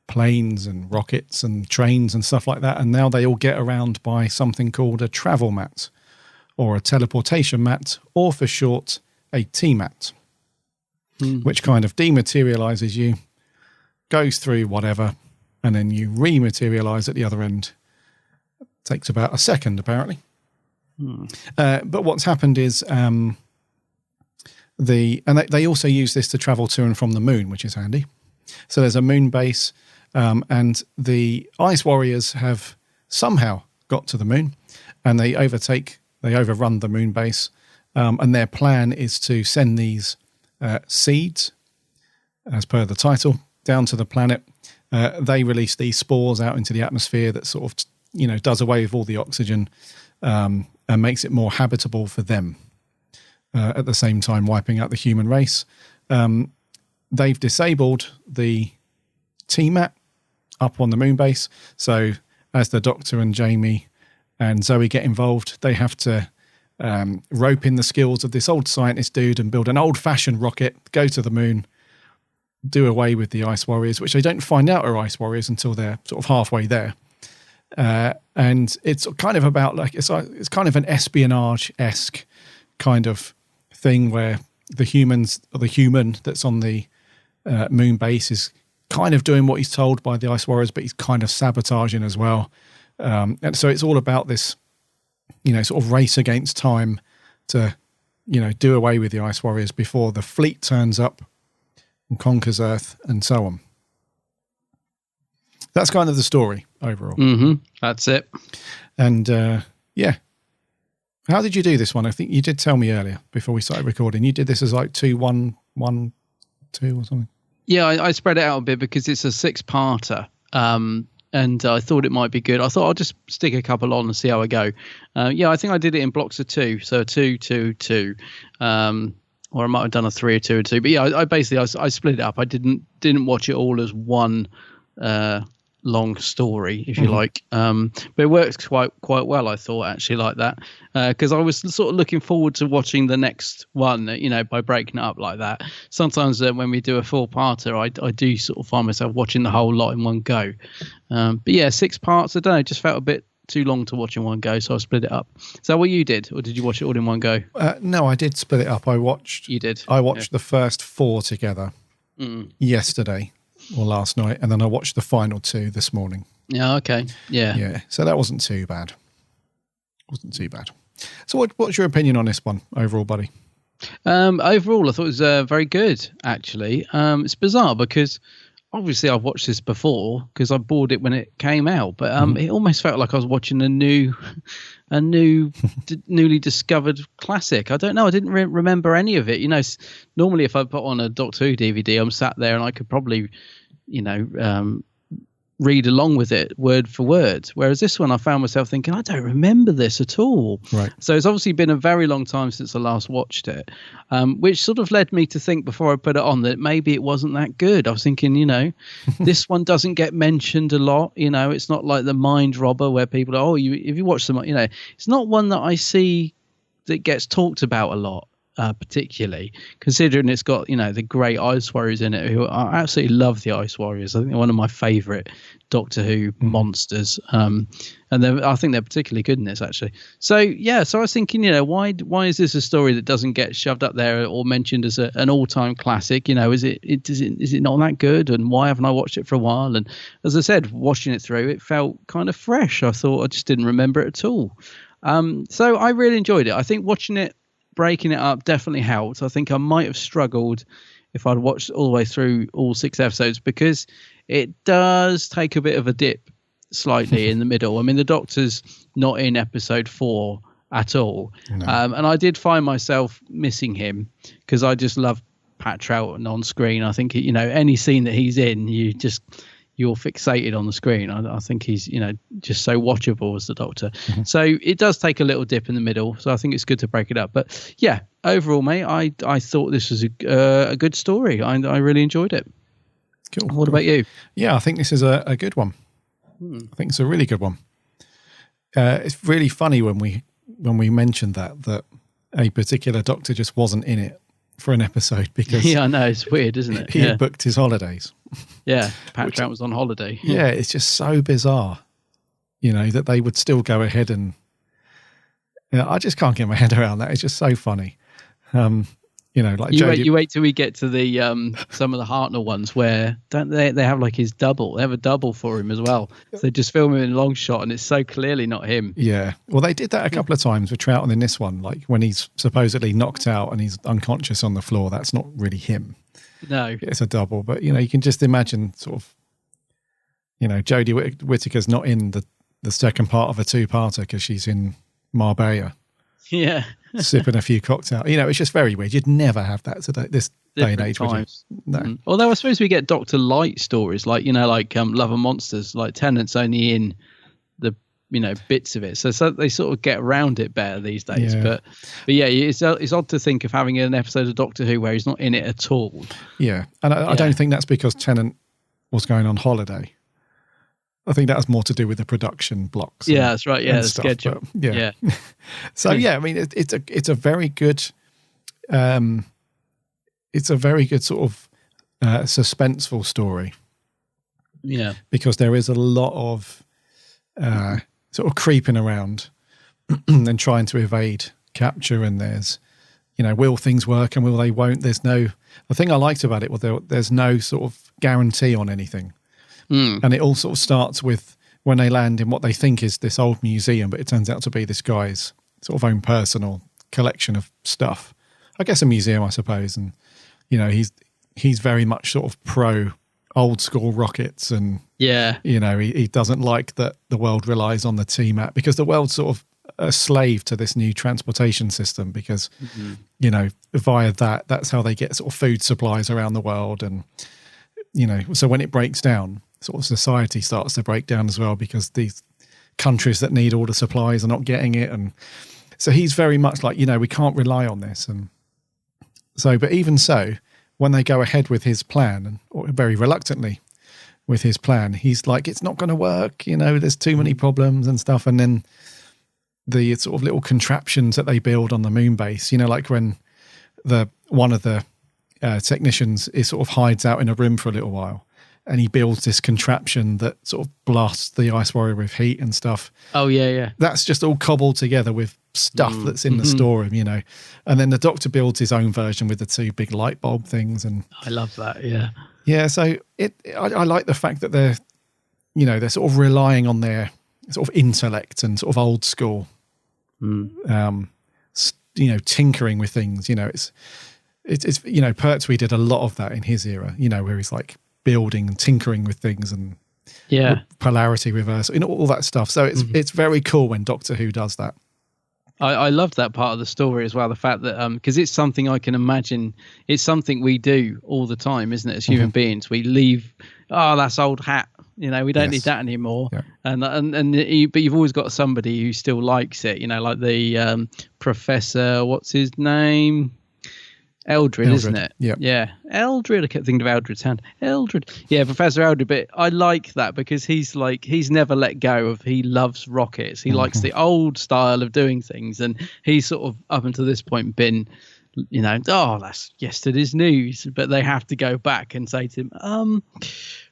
planes and rockets and trains and stuff like that, and now they all get around by something called a travel mat, or a teleportation mat, or for short, a T-mat, which kind of dematerializes you, goes through whatever, and then you rematerialize at the other end. It takes about a second, apparently. But what's happened is they also use this to travel to and from the moon, which is handy. So there's a moon base, and the Ice Warriors have somehow got to the moon, and they overrun the moon base, and their plan is to send these seeds, as per the title, down to the planet. They release these spores out into the atmosphere that sort of, does away with all the oxygen, and makes it more habitable for them, at the same time wiping out the human race. They've disabled the T-mat up on the moon base, so as the Doctor and Jamie and Zoe get involved, they have to rope in the skills of this old scientist dude and build an old-fashioned rocket, go to the moon, do away with the Ice Warriors, which they don't find out are Ice Warriors until they're sort of halfway there. And it's kind of about it's kind of an espionage-esque kind of thing, where the human that's on the moon base is kind of doing what he's told by the Ice Warriors, but he's kind of sabotaging as well. And so it's all about this, sort of race against time to, do away with the Ice Warriors before the fleet turns up and conquers Earth, and so on. That's kind of the story overall. That's it. And yeah. How did you do this one? I think you did tell me earlier before we started recording. You did this as like 2, 1, 1, 2 or something. Yeah, I spread it out a bit because it's a 6-parter. And I thought it might be good. I thought I'll just stick a couple on and see how I go. Yeah, I think I did it in blocks of 2. So 2, 2, 2. Or I might have done a 3 or 2 or 2. But yeah, I basically split it up. I didn't watch it all as one long story, if you like, but it works quite well, I thought, actually, like that, because I was sort of looking forward to watching the next one, by breaking it up like that. Sometimes when we do a 4-parter, I do sort of find myself watching the whole lot in one go, but yeah, 6 parts, I don't know, just felt a bit too long to watch in one go, so I split it up. Is that what you did, or did you watch it all in one go? No, I did split it up. I watched the first 4 together yesterday or last night, and then I watched the final 2 this morning. Yeah, okay. Yeah. So that wasn't too bad. So what's your opinion on this one overall, buddy? Overall, I thought it was very good, actually. It's bizarre because obviously I've watched this before because I bought it when it came out, but it almost felt like I was watching a newly discovered classic. I don't know. I didn't remember any of it. Normally if I put on a Doctor Who DVD, I'm sat there and I could probably, read along with it word for word. Whereas this one, I found myself thinking, I don't remember this at all. Right. So it's obviously been a very long time since I last watched it, which sort of led me to think before I put it on that maybe it wasn't that good. I was thinking, you know, this one doesn't get mentioned a lot. You know, it's not like The Mind Robber where people are, if you watch them, you know, it's not one that I see that gets talked about a lot. Particularly considering it's got, you know, the great Ice Warriors in it, who I absolutely love. The Ice Warriors, I think they're one of my favorite Doctor Who monsters, and I think they're particularly good in this actually. So I was thinking, you know, why is this a story that doesn't get shoved up there or mentioned as an all-time classic? You know, is it not that good, and why haven't I watched it for a while? And as I said, watching it through, it felt kind of fresh. I thought I just didn't remember it at all. So I really enjoyed it. I think watching it, breaking it up, definitely helped. I think I might have struggled if I'd watched all the way through all 6 episodes, because it does take a bit of a dip slightly in the middle. I mean, the Doctor's not in episode 4 at all. No. And I did find myself missing him because I just love Pat Troughton on screen. I think, you know, any scene that he's in, you're fixated on the screen. I think he's, you know, just so watchable as the Doctor. Mm-hmm. So it does take a little dip in the middle. So I think it's good to break it up. But yeah, overall, mate, I thought this was a good story. I really enjoyed it. Cool. What about you? Yeah, I think this is a good one. I think it's a really good one. It's really funny when we mentioned that a particular Doctor just wasn't in it for an episode because I know, it's weird, isn't it? He had booked his holidays. Yeah, Pat Troughton was on holiday. Yeah, it's just so bizarre, you know, that they would still go ahead and, you know, I just can't get my head around that. It's just so funny. You know, like you wait till we get to the some of the Hartnell ones where don't they have like his double? They have a double for him as well. So they just film him in long shot, and it's so clearly not him. Yeah, well, they did that a couple of times with Troughton in this one, like when he's supposedly knocked out and he's unconscious on the floor. That's not really him. No, it's a double. But you know, you can just imagine sort of, you know, Jodie Whittaker's not in the second part of a 2-parter because she's in Marbella. Yeah. Sipping a few cocktails. You know, it's just very weird. You'd never have that today, this day and age. No. Although I suppose we get Dr. Light stories, like, you know, like Love and Monsters, like Tennant's only in the, you know, bits of it. So they sort of get around it better these days. Yeah. But yeah, it's odd to think of having an episode of Doctor Who where he's not in it at all. Yeah. And I don't think that's because Tennant was going on holiday. I think that has more to do with the production blocks. Yeah, that's right. Yeah, the schedule. Yeah. So yeah, I mean, it's a very good, it's a very good sort of suspenseful story. Yeah, because there is a lot of sort of creeping around and trying to evade capture, and there's, you know, will things work and will they won't. The thing I liked about it was there's no sort of guarantee on anything. And it all sort of starts with when they land in what they think is this old museum, but it turns out to be this guy's sort of own personal collection of stuff. I guess a museum, I suppose. And, you know, he's very much sort of pro old school rockets, and, yeah, you know, he doesn't like that the world relies on the TMAT because the world's sort of a slave to this new transportation system because, you know, via that's how they get sort of food supplies around the world. And, you know, so when it breaks down, sort of society starts to break down as well because these countries that need all the supplies are not getting it. And so he's very much like, you know, we can't rely on this. And so, but even so, when they go ahead with his plan, or very reluctantly with his plan, he's like, it's not going to work, you know, there's too many problems and stuff. And then the sort of little contraptions that they build on the moon base, you know, like when one of the technicians sort of hides out in a room for a little while, and he builds this contraption that sort of blasts the Ice Warrior with heat and stuff. Oh, yeah. That's just all cobbled together with stuff that's in the storeroom, you know. And then the Doctor builds his own version with the 2 big light bulb things. And I love that, yeah. Yeah, so I like the fact that they're, you know, they're sort of relying on their sort of intellect and sort of old school, you know, tinkering with things. You know, it's you know, Pertwee did a lot of that in his era, you know, where he's like building and tinkering with things and polarity reversal, you know, all that stuff. So it's very cool when Doctor Who does that. I loved that part of the story as well. The fact that because it's something I can imagine, it's something we do all the time, isn't it? As human beings, we leave, that's old hat You know, we don't need that anymore. Yeah. But you've always got somebody who still likes it. You know, like the Professor, what's his name? Eldred, isn't it? Yeah. Eldred. I kept thinking of Eldred's hand. Eldred. Yeah, Professor Eldred. But I like that because he's never let go of. He loves rockets. He likes the old style of doing things, and he's sort of up until this point been, you know, that's yesterday's news. But they have to go back and say to him,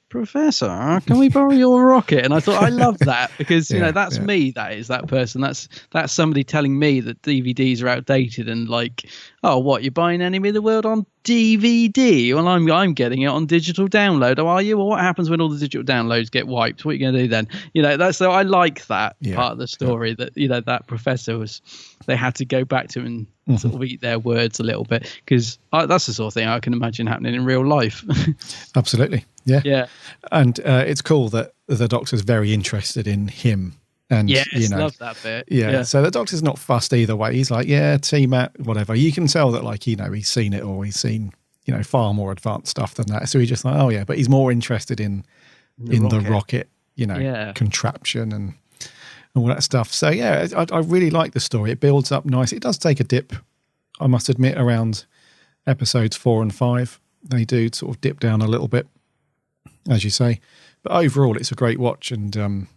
Professor, can we borrow your rocket? And I thought, I love that because, you know, that's me. That is that person. That's somebody telling me that DVDs are outdated and like, oh, what, you're buying Enemy of the World on DVD? Well, I'm getting it on digital download. Oh, are you? Well, what happens when all the digital downloads get wiped? What are you going to do then? You know, so I like that part of the story that, you know, that professor they had to go back to and sort of eat their words a little bit because that's the sort of thing I can imagine happening in real life. Absolutely. Yeah. Yeah. And it's cool that the Doctor's very interested in him. And, you know, love that bit. Yeah. So the Doctor's not fussed either way. He's like, T-Mat, whatever. You can tell that, like, you know, he's seen it or he's seen, you know, far more advanced stuff than that. So he's just like, but he's more interested in the rocket, you know, contraption and all that stuff. So, yeah, I really like the story. It builds up nice. It does take a dip, I must admit, around episodes 4 and 5. They do sort of dip down a little bit, as you say. But overall, it's a great watch. And,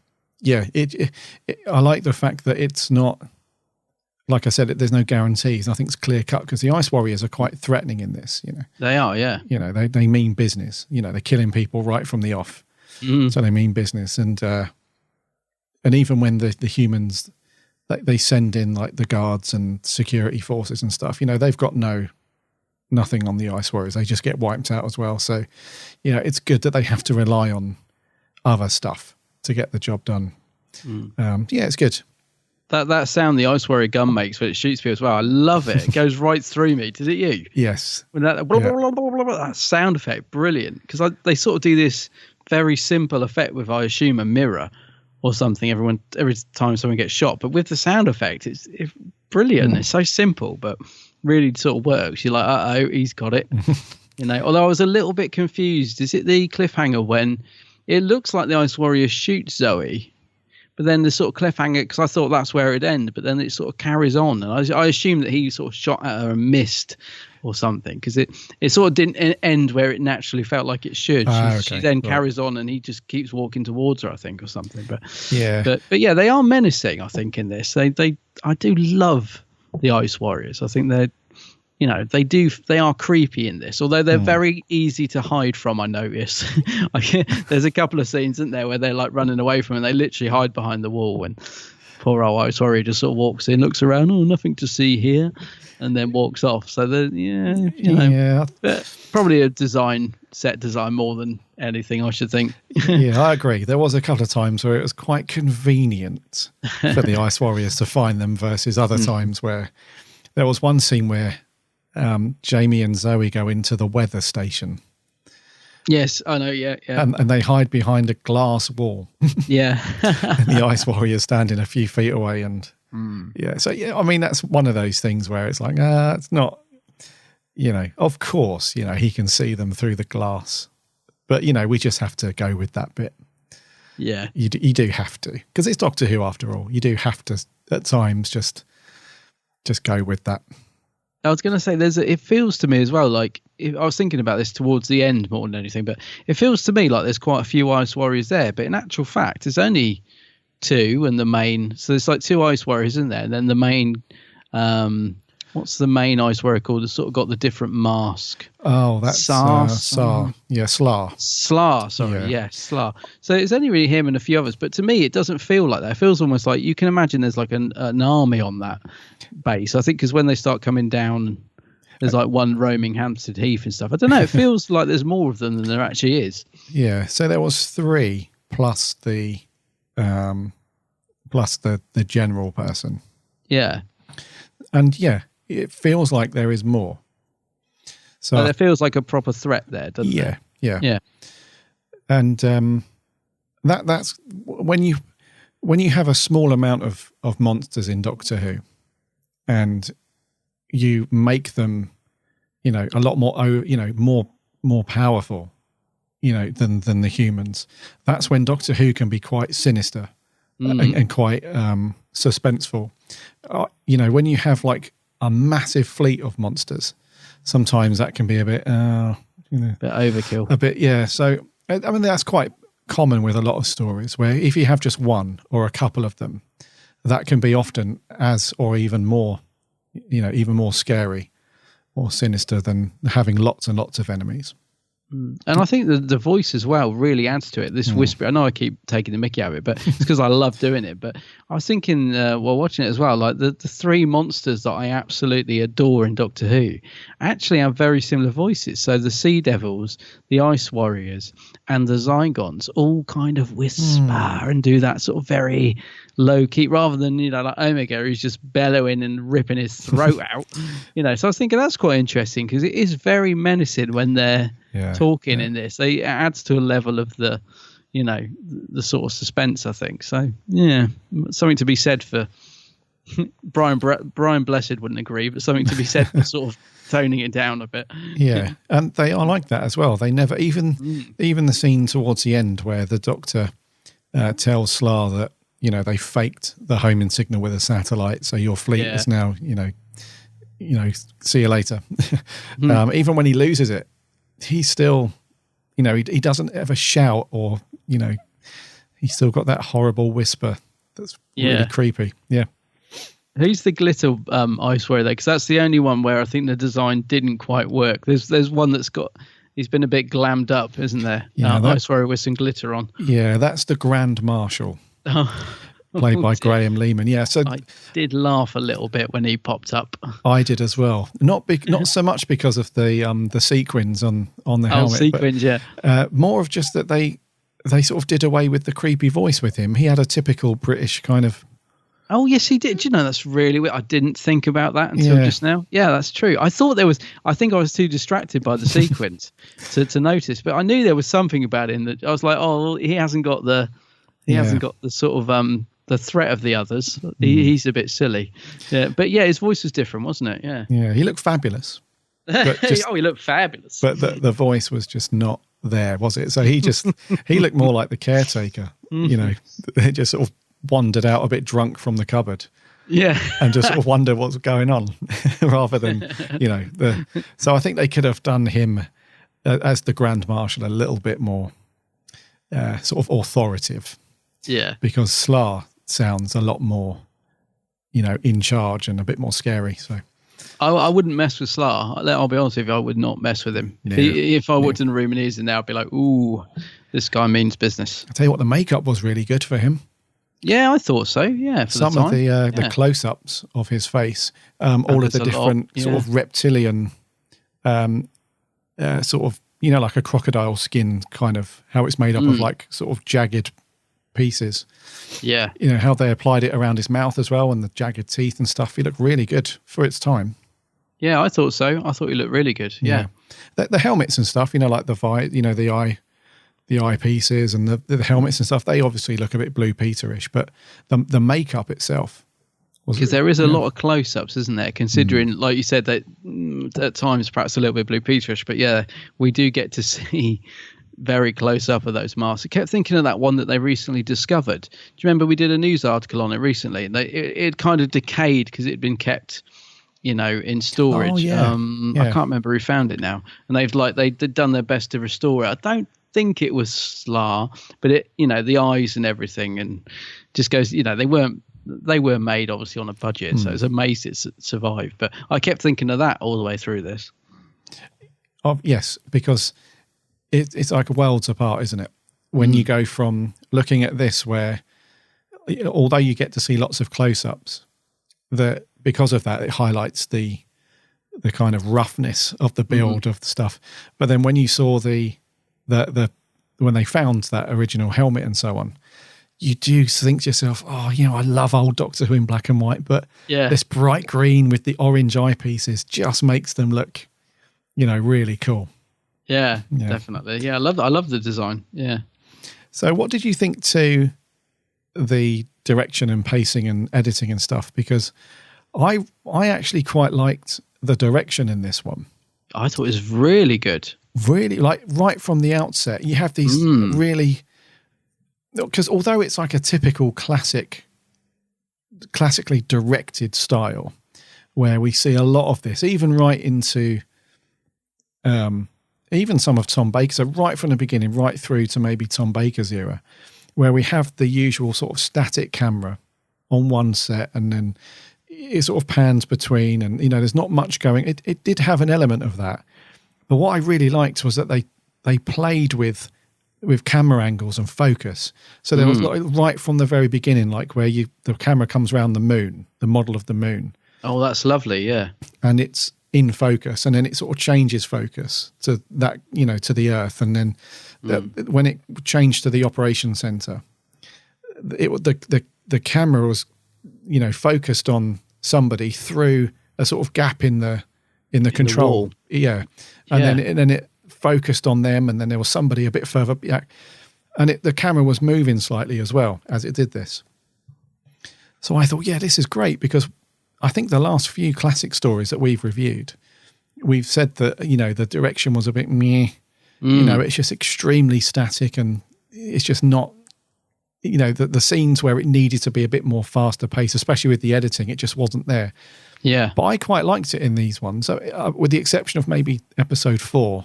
I like the fact that it's not, like I said, there's no guarantees. Nothing's clear cut because the Ice Warriors are quite threatening in this, you know. They are, yeah. You know, they mean business. You know, they're killing people right from the off. So they mean business. And even when the humans, they send in like the guards and security forces and stuff, you know, they've got nothing on the Ice Warriors. They just get wiped out as well. So, you know, it's good that they have to rely on other stuff to get the job done. It's good. That sound the Ice Warrior gun makes when it shoots people as well, I love it. It goes right through me. Did it you? Yes. When that sound effect, brilliant. Because they sort of do this very simple effect with, I assume, a mirror or something every time someone gets shot. But with the sound effect, it's brilliant. It's so simple, but really sort of works. You're like, uh-oh, he's got it. You know, although I was a little bit confused. Is it the cliffhanger when it looks like the Ice Warrior shoots Zoe, but then the sort of cliffhanger, because I thought that's where it'd end, but then it sort of carries on. And I assume that he sort of shot at her and missed or something, because it sort of didn't end where it naturally felt like it should. She then carries on and he just keeps walking towards her, I think, or something. But yeah, they are menacing, I think, in this. I do love the Ice Warriors. I think they're, you know, they are creepy in this, although they're very easy to hide from, I notice. There's a couple of scenes, isn't there, where they're like running away from it and they literally hide behind the wall, and poor old Ice Warrior just sort of walks in, looks around, nothing to see here, and then walks off. So probably a set design more than anything, I should think. Yeah, I agree. There was a couple of times where it was quite convenient for the Ice Warriors to find them versus other times where there was one scene where Jamie and Zoe go into the weather station. Yes, I know, yeah. And they hide behind a glass wall. Yeah. And the Ice Warrior standing a few feet away. And so, I mean, that's one of those things where it's like, it's not, you know, of course, you know, he can see them through the glass. But, you know, we just have to go with that bit. Yeah. You do have to. Because it's Doctor Who, after all. You do have to, at times, just go with that. I was going to say, it feels to me as well, like, I was thinking about this towards the end more than anything, but it feels to me like there's quite a few Ice Warriors there, but in actual fact, there's only 2 and the main, so there's like 2 Ice Warriors in there, and then the main, what's the main Ice Warrior called? It's sort of got the different mask. Oh, that's Slar. Yeah, Slar. Slar, sorry, yeah, Slar. So it's only really him and a few others, but to me, it doesn't feel like that. It feels almost like, you can imagine there's like an army on that base. I think because when they start coming down, there's like one roaming Hampstead Heath and stuff. I don't know, it feels like there's more of them than there actually is. Yeah, so there was 3 plus the general person. Yeah. And yeah, it feels like there is more. So it feels like a proper threat there, doesn't it? Yeah. And that's when you have a small amount of monsters in Doctor Who, and you make them, you know, a lot more, you know, more powerful than the humans. That's when Doctor Who can be quite sinister and quite suspenseful. When you have like a massive fleet of monsters, sometimes that can be a bit bit overkill. A bit, yeah. So I mean, that's quite common with a lot of stories, where if you have just one or a couple of them, that can be often or even more, even more scary or sinister than having lots and lots of enemies. And I think the voice as well really adds to it. This whisper. I know I keep taking the mickey out of it, but it's because I love doing it. But I was thinking while watching it as well, like the three monsters that I absolutely adore in Doctor Who actually have very similar voices. So the Sea Devils, the Ice Warriors, and the Zygons all kind of whisper and do that sort of very low key, rather than like Omega, who's just bellowing and ripping his throat out. So I was thinking that's quite interesting, because it is very menacing when they're talking in this. It adds to a level of the the sort of suspense, I think. So yeah, something to be said for Brian Blessed wouldn't agree, but something to be said for sort of toning it down a bit. Yeah, and they are like that as well. They never even the scene towards the end where the Doctor tells Slar that they faked the homing signal with a satellite, so your fleet is now see you later. Even when he loses it, he's still he doesn't ever shout, or he's still got that horrible whisper that's really creepy. Yeah. Who's the glitter Ice Warrior there? Because that's the only one where I think the design didn't quite work. There's one that's he's been a bit glammed up, isn't there? Ice Warrior with some glitter on. Yeah, that's the Grand Marshal, played by Graham Lehman. Yeah, so I did laugh a little bit when he popped up. I did as well. Not so much because of the sequins on the helmet. Sequins, but, more of just that they sort of did away with the creepy voice with him. He had a typical British kind of. Oh, yes, he did. That's really weird. I didn't think about that until just now. Yeah, that's true. I thought I think I was too distracted by the sequence to notice, but I knew there was something about him that I was like, oh, well, he hasn't got the sort of the threat of the others. He's a bit silly. Yeah, but yeah, his voice was different, wasn't it? Yeah. Yeah, he looked fabulous. He looked fabulous. But the voice was just not there, was it? So he looked more like the caretaker. They just sort of wandered out a bit drunk from the cupboard, and just sort of wonder what's going on, rather than so I think they could have done him as the Grand Marshal a little bit more sort of authoritative, because Slar sounds a lot more in charge and a bit more scary. So I wouldn't mess with Slar. I'll be honest with you, I would not mess with him. If I walked in the room and he's in there, I'd be like, ooh, this guy means business. I'll tell you what, the makeup was really good for him. Yeah, I thought so. Yeah, for some of the close-ups of his face, all of the different sort of reptilian, sort of like a crocodile skin, kind of how it's made up of like sort of jagged pieces. Yeah, how they applied it around his mouth as well, and the jagged teeth and stuff. He looked really good for its time. Yeah, I thought so. I thought he looked really good. Yeah, the helmets and stuff. Like the eyepieces and the helmets and stuff, they obviously look a bit Blue Peter-ish, but the makeup itself was... Because there is a lot of close-ups, isn't there? Considering, like you said, that at times perhaps a little bit Blue Peter-ish, but yeah, we do get to see very close-up of those masks. I kept thinking of that one that they recently discovered. Do you remember we did a news article on it recently? It kind of decayed because it had been kept... in storage. Oh, yeah. I can't remember who found it now. And they'd done their best to restore it. I don't think it was Slar, but it, the eyes and everything, and just goes, they were made obviously on a budget, so it's amazing it survived. But I kept thinking of that all the way through this. Oh, yes, because it's like worlds apart, isn't it? When you go from looking at this, where although you get to see lots of close-ups, that because of that it highlights the kind of roughness of the build of the stuff. But then when you saw the when they found that original helmet and so on, you do think to yourself, oh, I love old Doctor Who in black and white, but this bright green with the orange eyepieces just makes them look, really cool. Yeah, definitely. Yeah, I love the design. Yeah. So what did you think to the direction and pacing and editing and stuff? Because I actually quite liked the direction in this one. I thought it was really good. really, like right from the outset, you have these really, because although it's like a typical classically directed style, where we see a lot of this, even right into even some of Tom Baker, so right from the beginning, right through to maybe Tom Baker's era, where we have the usual sort of static camera on one set and then it sort of pans between, and there's not much going. It did have an element of that, but what I really liked was that they played with camera angles and focus. So there was right from the very beginning, like where the camera comes around the moon, the model of the moon. Oh, that's lovely, yeah. And it's in focus, and then it sort of changes focus to that, to the Earth, and then when it changed to the operation center, the camera was, focused on somebody through a sort of gap in the control, and then it focused on them, and then there was somebody a bit further back, and the camera was moving slightly as well as it did this. So I thought, yeah, this is great, because I think the last few classic stories that we've reviewed, we've said that, the direction was a bit meh. It's just extremely static, and it's just not, the scenes where it needed to be a bit more faster pace, especially with the editing, it just wasn't there. Yeah. But I quite liked it in these ones, with the exception of maybe episode 4,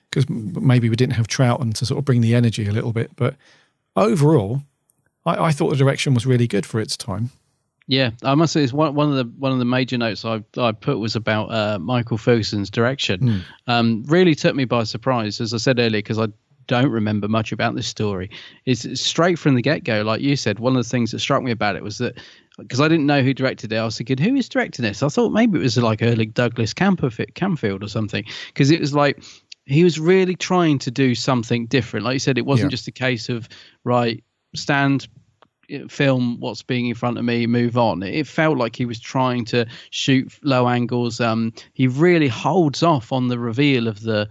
because maybe we didn't have Troughton to sort of bring the energy a little bit. But overall, I thought the direction was really good for its time. Yeah, I must say, it's one of the major notes I put was about Michael Ferguson's direction. Really took me by surprise, as I said earlier, because I don't remember much about this story. It's straight from the get-go, like you said. One of the things that struck me about it was that, because I didn't know who directed it, I was thinking, who is directing this? I thought maybe it was like Erling Douglas Camfield or something, because it was like he was really trying to do something different. Like you said, it wasn't just a case of, right, stand, film what's being in front of me, move on. It felt like he was trying to shoot low angles. He really holds off on the reveal of the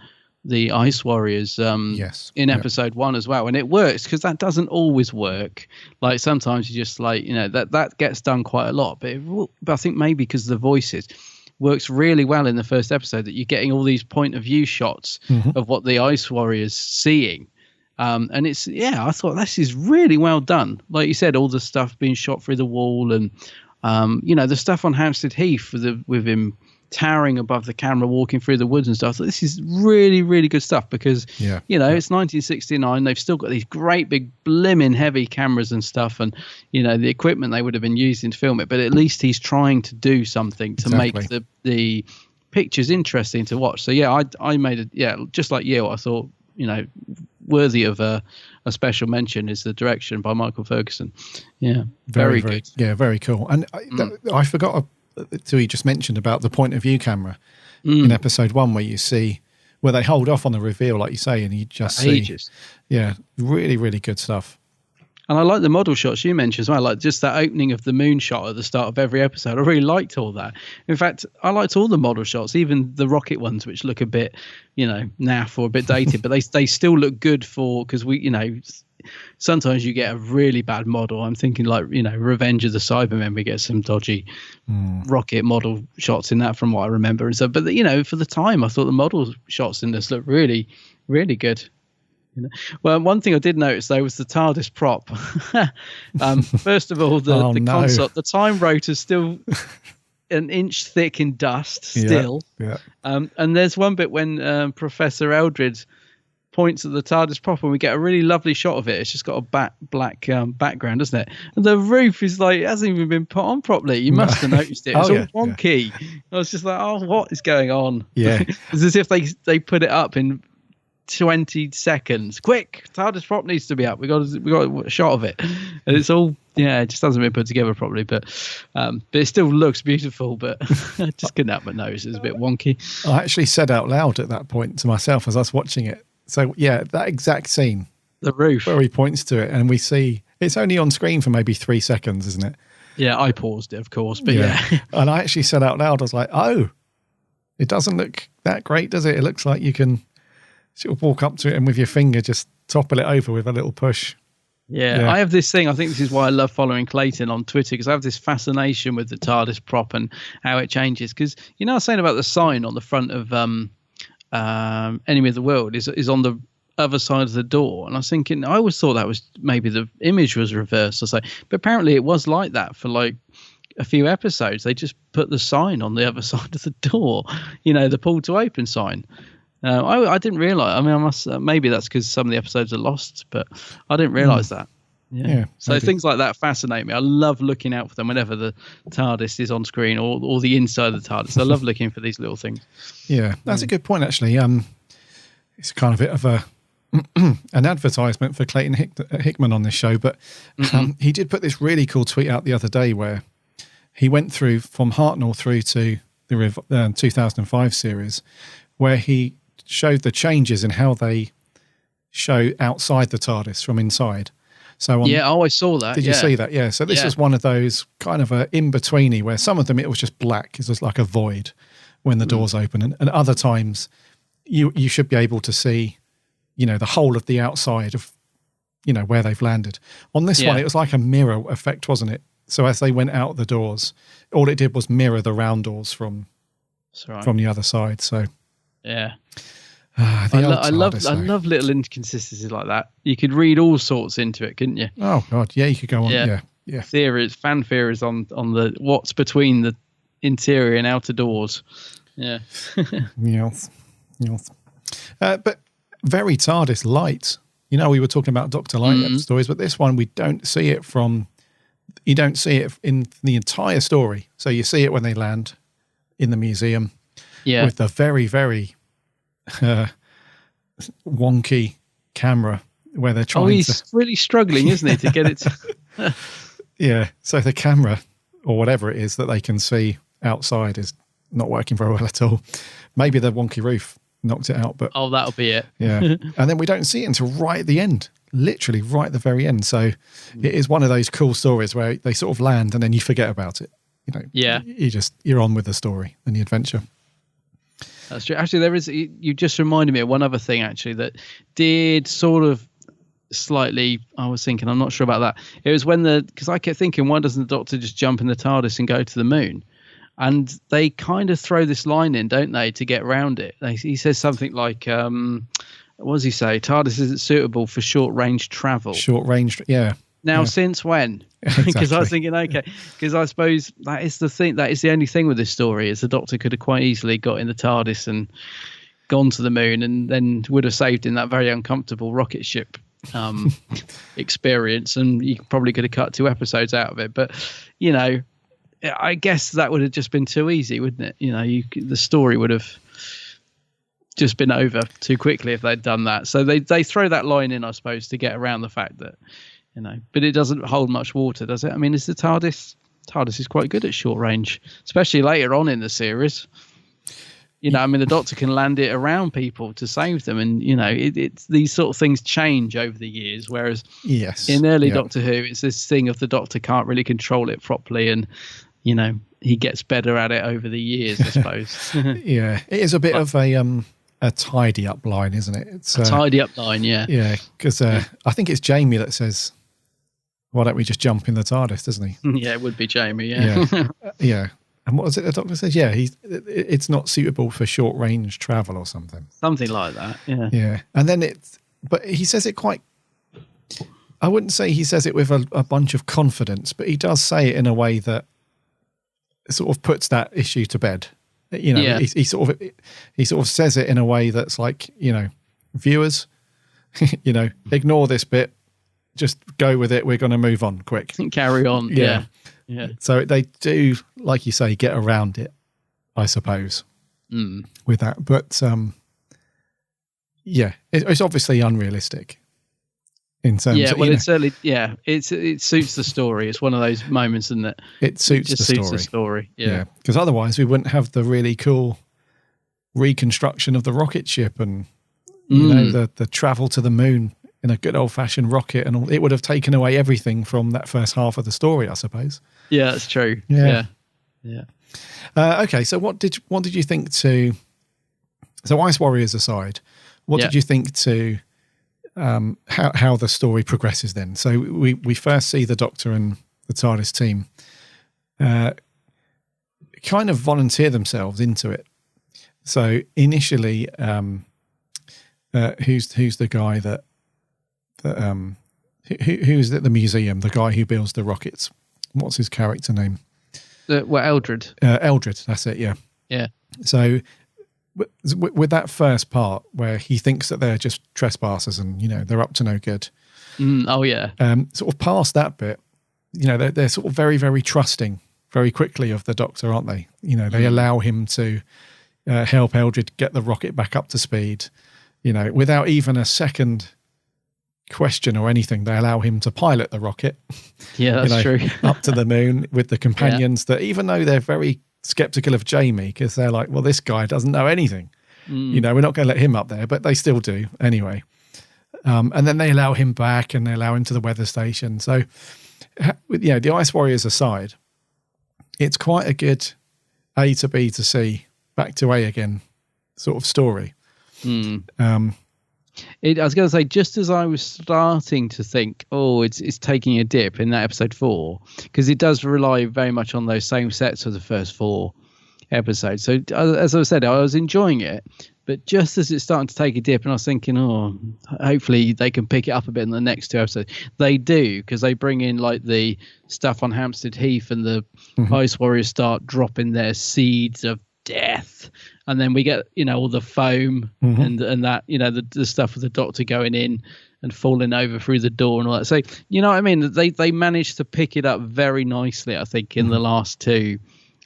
Ice Warriors in episode 1 as well, and it works, because that doesn't always work. Like sometimes you just like, that gets done quite a lot, but I think maybe because the voices works really well in the first episode, that you're getting all these point of view shots of what the Ice Warriors seeing. And it's, I thought this is really well done. Like you said, all the stuff being shot through the wall, and the stuff on Hampstead Heath with him towering above the camera, walking through the woods and stuff. So this is really, really good stuff, because it's 1969. They've still got these great big blimmin' heavy cameras and stuff, and the equipment they would have been using to film it. But at least he's trying to do something to make the pictures interesting to watch. So I made it. Just like you, I thought worthy of a special mention is the direction by Michael Ferguson. Yeah, very good. Yeah, very cool. And I forgot you just mentioned about the point of view camera in episode 1, where they hold off on the reveal, like you say, and you just see, really, really good stuff. And I like the model shots you mentioned as well, like just that opening of the moon shot at the start of every episode. I really liked all that. In fact, I liked all the model shots, even the rocket ones, which look a bit, naff or a bit dated, but they still look good because sometimes you get a really bad model. I'm thinking like, Revenge of the Cybermen, we get some dodgy rocket model shots in that from what I remember. And so, but for the time, I thought the model shots in this looked really, really good. Well, one thing I did notice though was the TARDIS prop. First of all, the console, the time rotor's still an inch thick in dust still. And there's one bit when Professor Eldred points at the TARDIS prop, and we get a really lovely shot of it. It's just got a black background, doesn't it? And the roof is like, it hasn't even been put on properly. You must have noticed it. It's all wonky. I was just like, what is going on? Yeah. It's as if they put it up in 20 seconds. Quick, TARDIS prop needs to be up. We got a shot of it, and it's all it just hasn't been put together properly. But it still looks beautiful. But I just couldn't help but notice it's a bit wonky. I actually said out loud at that point to myself as I was watching it. So that exact scene, the roof, where he points to it, and we see it's only on screen for maybe 3 seconds, isn't it? Yeah, I paused it, of course, but And I actually said out loud, I was like, "Oh, it doesn't look that great, does it? It looks like you can sort of walk up to it and with your finger just topple it over with a little push." Yeah, I have this thing. I think this is why I love following Clayton on Twitter, because I have this fascination with the TARDIS prop and how it changes. Because I was saying about the sign on the front of Enemy of the World is on the other side of the door, and I was thinking, I always thought that was maybe the image was reversed or so, but apparently it was like that for like a few episodes. They just put the sign on the other side of the door, the pull to open sign. I didn't realize. I mean, I must maybe that's because some of the episodes are lost, but I didn't realize that. Yeah. So maybe. Things like that fascinate me. I love looking out for them whenever the TARDIS is on screen or the inside of the TARDIS. I love looking for these little things. Yeah, that's a good point, actually. It's kind of a bit of an advertisement for Clayton Hickman on this show, but he did put this really cool tweet out the other day where he went through from Hartnell through to the 2005 series, where he showed the changes in how they show outside the TARDIS from inside. So I saw that. Did you see that? Yeah. So this was one of those kind of a in-betweeny where some of them it was just black. It was like a void when the doors open. And other times you should be able to see, the whole of the outside of, where they've landed. On this one, it was like a mirror effect, wasn't it? So as they went out the doors, all it did was mirror the round doors from the other side. So yeah. I love little inconsistencies like that. You could read all sorts into it, couldn't you? Oh God, yeah, you could go on. Yeah. Fan theories on the what's between the interior and outer doors. Yeah. Yes. But very TARDIS light. We were talking about Dr. Light stories, but this one we don't see it from. You don't see it in the entire story. So you see it when they land in the museum. Yeah. With the very, very wonky camera where they're trying he's really struggling, isn't he, to get it to... Yeah, so the camera or whatever it is that they can see outside is not working very well at all. Maybe the wonky roof knocked it out, but that'll be it. Yeah. And then we don't see it until right at the end, literally right at the very end. So it is one of those cool stories where they sort of land and then you forget about it. You're on with the story and the adventure. That's true. Actually, you just reminded me of one other thing, actually, that did sort of slightly, I was thinking, I'm not sure about that. It was because I kept thinking, why doesn't the Doctor just jump in the TARDIS and go to the moon? And they kind of throw this line in, don't they, to get around it. He says something like, what does he say? TARDIS isn't suitable for short-range travel. Short-range, yeah. Now, since when? Because I was thinking, okay, because I suppose that is the thing. That is the only thing with this story is the Doctor could have quite easily got in the TARDIS and gone to the moon, and then would have saved in that very uncomfortable rocket ship experience, and you probably could have cut 2 episodes out of it. But I guess that would have just been too easy, wouldn't it? The story would have just been over too quickly if they'd done that. So they throw that line in, I suppose, to get around the fact that. But it doesn't hold much water, does it? I mean, is the TARDIS is quite good at short range, especially later on in the series. The Doctor can land it around people to save them, and it's these sort of things change over the years. Whereas in early Doctor Who, it's this thing of the Doctor can't really control it properly, and he gets better at it over the years, I suppose. Yeah, it is a bit of a tidy up line, isn't it? It's a tidy up line, yeah. Yeah, because I think it's Jamie that says, why don't we just jump in the TARDIS, doesn't he? Yeah, it would be Jamie, yeah. Yeah. And what was it the Doctor says? Yeah, it's not suitable for short range travel or something. Something like that, yeah. Yeah. And then but he says it quite, I wouldn't say he says it with a bunch of confidence, but he does say it in a way that sort of puts that issue to bed. He sort of says it in a way that's like, viewers, ignore this bit, just go with it. We're going to move on quick. Carry on. Yeah. So they do, like you say, get around it, I suppose, with that. But it's obviously unrealistic in terms. Yeah, well, it's certainly it suits the story. It's one of those moments, isn't it? It suits the story. Yeah, because otherwise we wouldn't have the really cool reconstruction of the rocket ship and the travel to the moon in a good old-fashioned rocket, and all. It would have taken away everything from that first half of the story, I suppose. Yeah, that's true. Yeah. Okay, so what did you think to? So Ice Warriors aside, what did you think to how the story progresses then? So we first see the Doctor and the TARDIS team kind of volunteer themselves into it, So initially, who's the guy who's at the museum? The guy who builds the rockets. What's his character name? Eldred. Eldred. That's it. Yeah. Yeah. So with that first part where he thinks that they're just trespassers and they're up to no good. Oh yeah. Sort of past that bit, they're sort of very, very trusting very quickly of the Doctor, aren't they? They allow him to help Eldred get the rocket back up to speed. Without even a second question or anything, they allow him to pilot the rocket. Yeah, that's true. Up to the moon with the companions that, even though they're very skeptical of Jamie, because they're like, well, this guy doesn't know anything. We're not going to let him up there, but they still do anyway. And then they allow him back and they allow him to the weather station. So, the Ice Warriors aside, it's quite a good A to B to C, back to A again sort of story. I was going to say, just as I was starting to think, it's taking a dip in that episode 4, because it does rely very much on those same sets of the first 4 episodes. So as I said, I was enjoying it, but just as it's starting to take a dip, and I was thinking, hopefully they can pick it up a bit in the next 2 episodes. They do, because they bring in like the stuff on Hampstead Heath, and the Ice Warriors start dropping their seeds of death, and then we get all the foam and that the stuff with the Doctor going in and falling over through the door and all that. So what I mean, they managed to pick it up very nicely, I think, in the last 2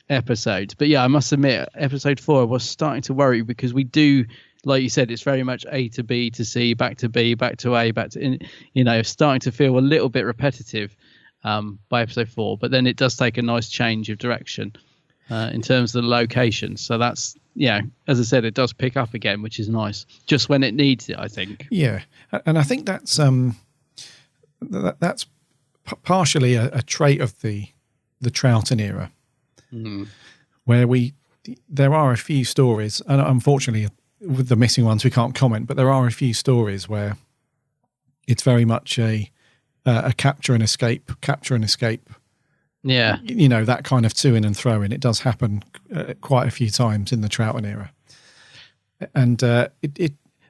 episodes. But yeah, I must admit, episode 4 I was starting to worry, because we do, like you said, it's very much A to B to C, back to B, back to A, back to starting to feel a little bit repetitive by episode 4, but then it does take a nice change of direction in terms of the locations. So that's, as I said, it does pick up again, which is nice, just when it needs it, I think. Yeah, and I think that's partially a trait of the Troughton era, where there are a few stories, and unfortunately with the missing ones we can't comment, but there are a few stories where it's very much a capture and escape. Yeah, that kind of to in and throw in. It does happen quite a few times in the Troughton era, and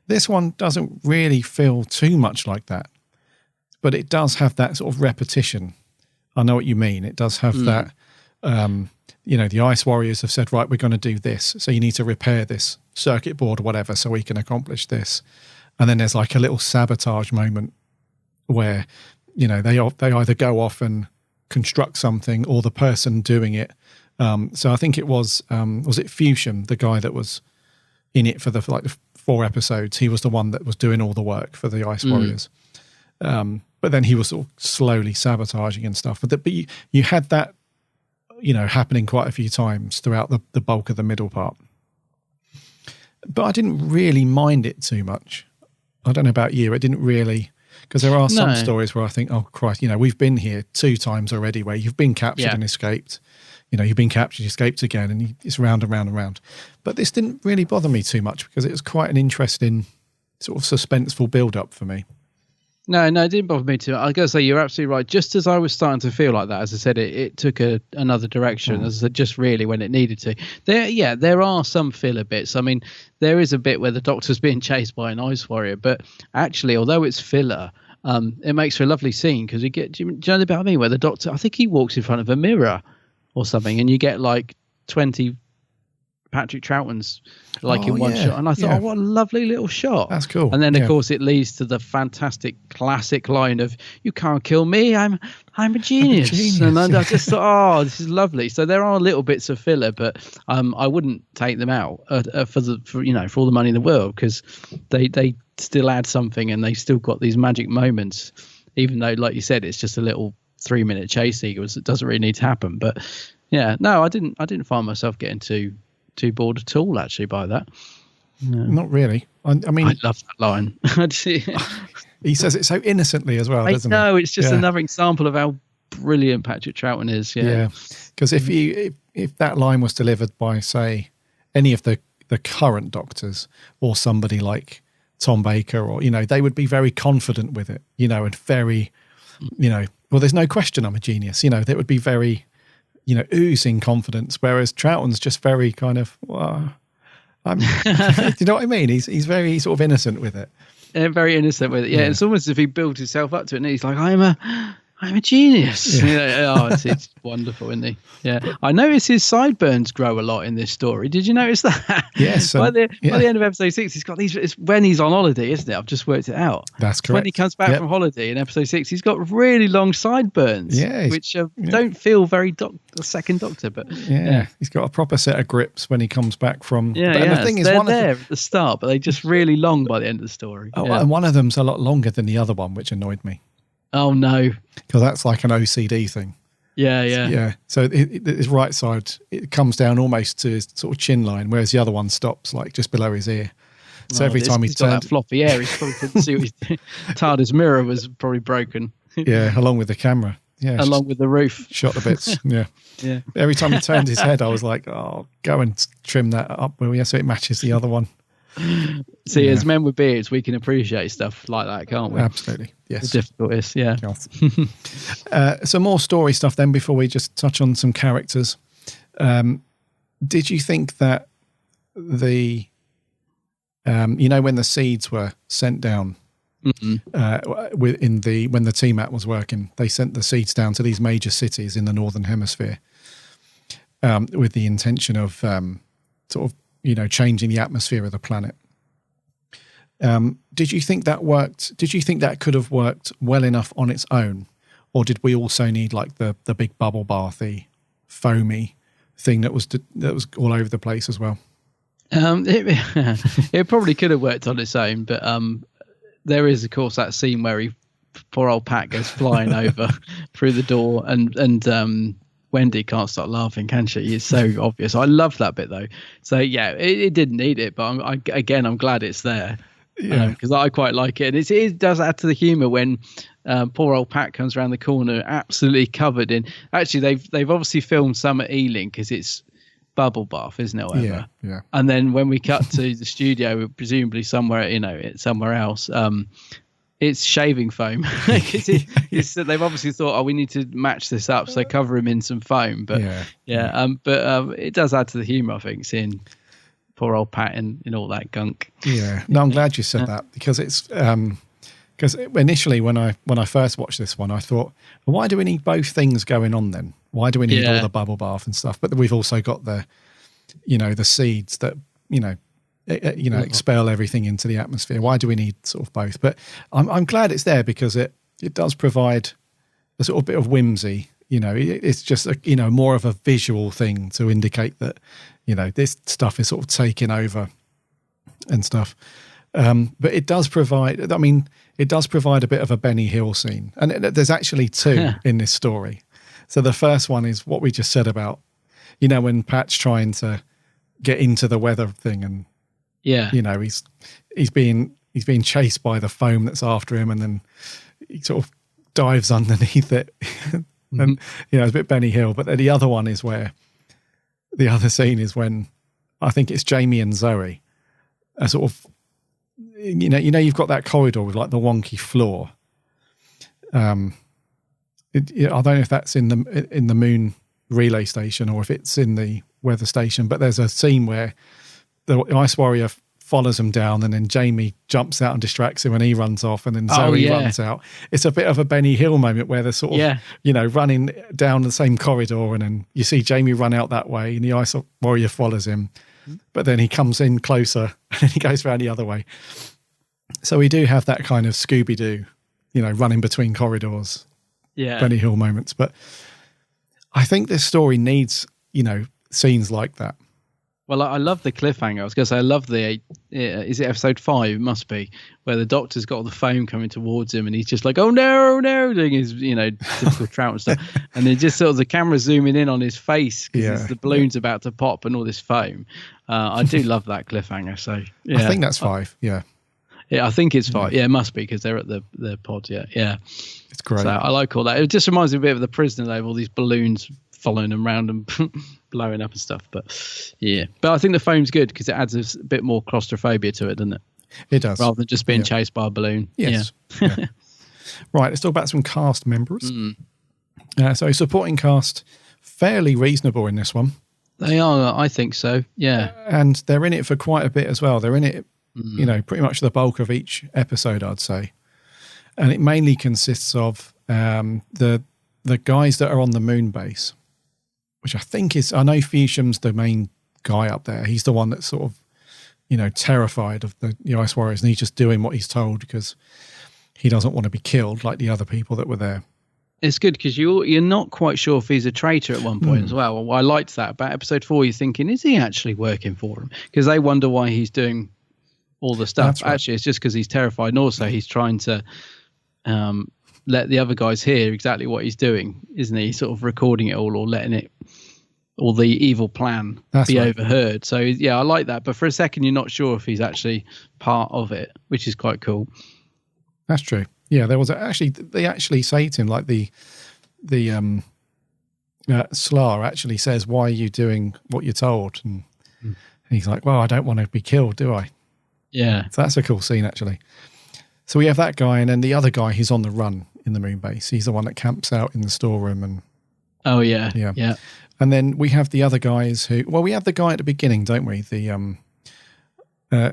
this one doesn't really feel too much like that, but it does have that sort of repetition. I know what you mean. It does have that. The Ice Warriors have said, right, we're going to do this, so you need to repair this circuit board or whatever, so we can accomplish this. And then there's like a little sabotage moment where they either go off and construct something, or the person doing it. So I think it was it Fuchsian, the guy that was in it for the 4 episodes? He was the one that was doing all the work for the Ice Warriors. But then he was sort of slowly sabotaging and stuff. But you had that, happening quite a few times throughout the bulk of the middle part. But I didn't really mind it too much. I don't know about you. It didn't really... Because there are some stories where I think, oh, Christ, we've been here 2 times already where you've been captured and escaped. You've been captured, escaped again, and it's round and round and round. But this didn't really bother me too much, because it was quite an interesting sort of suspenseful build-up for me. No, it didn't bother me too much. I got to say, you're absolutely right. Just as I was starting to feel like that, as I said, it took another direction, as I said, just really when it needed to. There are some filler bits. I mean, there is a bit where the Doctor's being chased by an Ice Warrior, but actually, although it's filler, it makes for a lovely scene, because you get, do you know the bit I mean, where the Doctor, I think he walks in front of a mirror or something, and you get like 20 Patrick Troughtons in one shot, and I thought, what a lovely little shot. That's cool. And then of course it leads to the fantastic classic line of, "You can't kill me, I'm a genius." And I just thought, this is lovely. So there are little bits of filler, but I wouldn't take them out for all the money in the world, because they still add something, and they still got these magic moments, even though, like you said, it's just a little 3-minute chase sequence that doesn't really need to happen. But I didn't find myself getting too bored at all, actually, by that. No. Not really. I mean, I love that line. He says it so innocently as well, doesn't he? No, it's just another example of how brilliant Patrick Troughton is. Yeah, because if that line was delivered by, say, any of the current Doctors, or somebody like Tom Baker, or they would be very confident with it, and very, well, there's no question I'm a genius. They would be very, oozing confidence, whereas Troughton's just very kind of, well, Do you know what I mean? He's very sort of innocent with it. Very innocent with it. Yeah, it's almost as if he built himself up to it, and he's like, I'm a genius. Yeah. It's wonderful, isn't he? Yeah. I noticed his sideburns grow a lot in this story. Did you notice that? Yes. By the end of episode 6, he's got these. It's when he's on holiday, isn't it? I've just worked it out. That's correct. When he comes back from holiday in episode 6, he's got really long sideburns. Yeah, which don't feel very the second Doctor, but he's got a proper set of grips when he comes back from. Yeah, but the thing is, they're there at the start, but they're just really long by the end of the story. Oh, and one of them's a lot longer than the other one, which annoyed me. Oh no! Because that's like an OCD thing. Yeah. So his right side, it comes down almost to his sort of chin line, whereas the other one stops like just below his ear. So every time he's got that floppy hair, he probably couldn't see what he's doing. TARDIS mirror was probably broken. Yeah, along with the camera. Yeah, along with the roof. Shot the bits. Yeah. Every time he turned his head, I was like, "Oh, go and trim that up, will you?" So it matches the other one. See, as men with beards, we can appreciate stuff like that, can't we? Absolutely. Yes. The difficult is, yeah. Some more story stuff then before we just touch on some characters. Did you think that the, when the seeds were sent down when the TMAT was working, they sent the seeds down to these major cities in the Northern Hemisphere with the intention of changing the atmosphere of the planet. Did you think that worked? Did you think that could have worked well enough on its own? Or did we also need like the big bubble bathy, foamy thing that was all over the place as well? It probably could have worked on its own, but there is, of course, that scene where poor old Pat goes flying over through the door and Wendy can't stop laughing, can she? It's so obvious. I love that bit though. So yeah, it didn't need it, but I'm glad it's there. Because I quite like it, and it does add to the humour when poor old Pat comes around the corner, absolutely covered in. Actually, they've obviously filmed some at Ealing because it's bubble bath, isn't it? Whatever. Yeah. And then when we cut to the studio, presumably somewhere, somewhere else, it's shaving foam. They've obviously thought, we need to match this up, so they cover him in some foam. But it does add to the humour, I think, seeing poor old Pat in all that gunk. Yeah, no, I'm glad you said that because it's because initially when I first watched this one, I thought, well, why do we need both things going on then? Why do we need all the bubble bath and stuff? But we've also got the seeds that expel everything into the atmosphere. Why do we need sort of both? But I'm glad it's there because it does provide a sort of bit of whimsy. It's just more of a visual thing to indicate that this stuff is sort of taking over and stuff. But it does provide. I mean, it does provide a bit of a Benny Hill scene, and there's actually two in this story. So the first one is what we just said about, when Pat's trying to get into the weather thing, and he's being chased by the foam that's after him, and then he sort of dives underneath it. And it's a bit Benny Hill. But the other one is where the other scene is when I think it's Jamie and Zoe are sort of you've got that corridor with like the wonky floor. I don't know if that's in the moon relay station or if it's in the weather station, but there's a scene where the Ice Warrior follows him down, and then Jamie jumps out and distracts him, and he runs off, and then Zoe runs out. It's a bit of a Benny Hill moment where they're sort of, running down the same corridor, and then you see Jamie run out that way, and the Ice Warrior follows him, but then he comes in closer, and then he goes around the other way. So we do have that kind of Scooby-Doo, running between corridors, Benny Hill moments. But I think this story needs, scenes like that. Well, I love the cliffhanger. I was going to say, I love is it episode 5? It must be, where the Doctor's got all the foam coming towards him and he's just like, oh no, doing his, typical Trout and stuff. And then just sort of the camera zooming in on his face because the balloon's about to pop and all this foam. I do love that cliffhanger. So yeah. I think that's 5. Yeah. Yeah, I think it's 5. Yeah, it must be because they're at the pod. Yeah. It's great. So I like all that. It just reminds me a bit of The Prisoner. They have all these balloons following them around and blowing up and stuff. But I think the foam's good because it adds a bit more claustrophobia to it, doesn't it? It does, rather than just being chased by a balloon. Yes. Yeah. Right, let's talk about some cast members. So supporting cast, fairly reasonable in this one. They are, I think so, yeah. And they're in it for quite a bit as well. They're in it, pretty much the bulk of each episode, I'd say. And it mainly consists of the guys that are on the moon base, which I think I know Feasham's the main guy up there. He's the one that's sort of, terrified of the Ice Warriors, and he's just doing what he's told because he doesn't want to be killed like the other people that were there. It's good because you're not quite sure if he's a traitor at one point as well. Well, I liked that. About episode 4, you're thinking, is he actually working for him? Because they wonder why he's doing all the stuff. Right. Actually, it's just because he's terrified. And also he's trying to let the other guys hear exactly what he's doing, isn't he? He's sort of recording it all or letting it, or the evil plan be overheard. So, yeah, I like that. But for a second, you're not sure if he's actually part of it, which is quite cool. That's true. Yeah, there was they actually say to him, like the Slaar actually says, why are you doing what you're told? And he's like, well, I don't want to be killed, do I? Yeah. So that's a cool scene, actually. So we have that guy, and then the other guy who's on the run in the moon base. He's the one that camps out in the storeroom. And oh, yeah. Yeah. And then we have the other guys we have the guy at the beginning, don't we?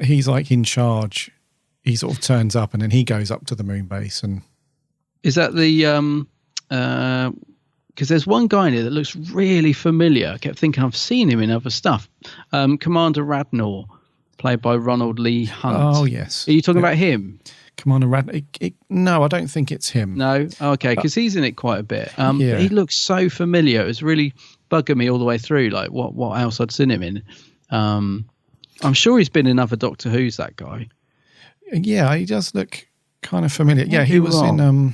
He's like in charge. He sort of turns up and then he goes up to the moon base. And is that the because there's one guy in here that looks really familiar. I kept thinking I've seen him in other stuff. Commander Radnor, played by Ronald Lee Hunt. Oh, yes. Are you talking about him? Commander Radnor? No, I don't think it's him. No? Okay, because he's in it quite a bit. He looks so familiar. It was really bugging me all the way through, like what else I'd seen him in. I'm sure he's been in other Doctor Who's, that guy. Yeah, he does look kind of familiar. Yeah, he was in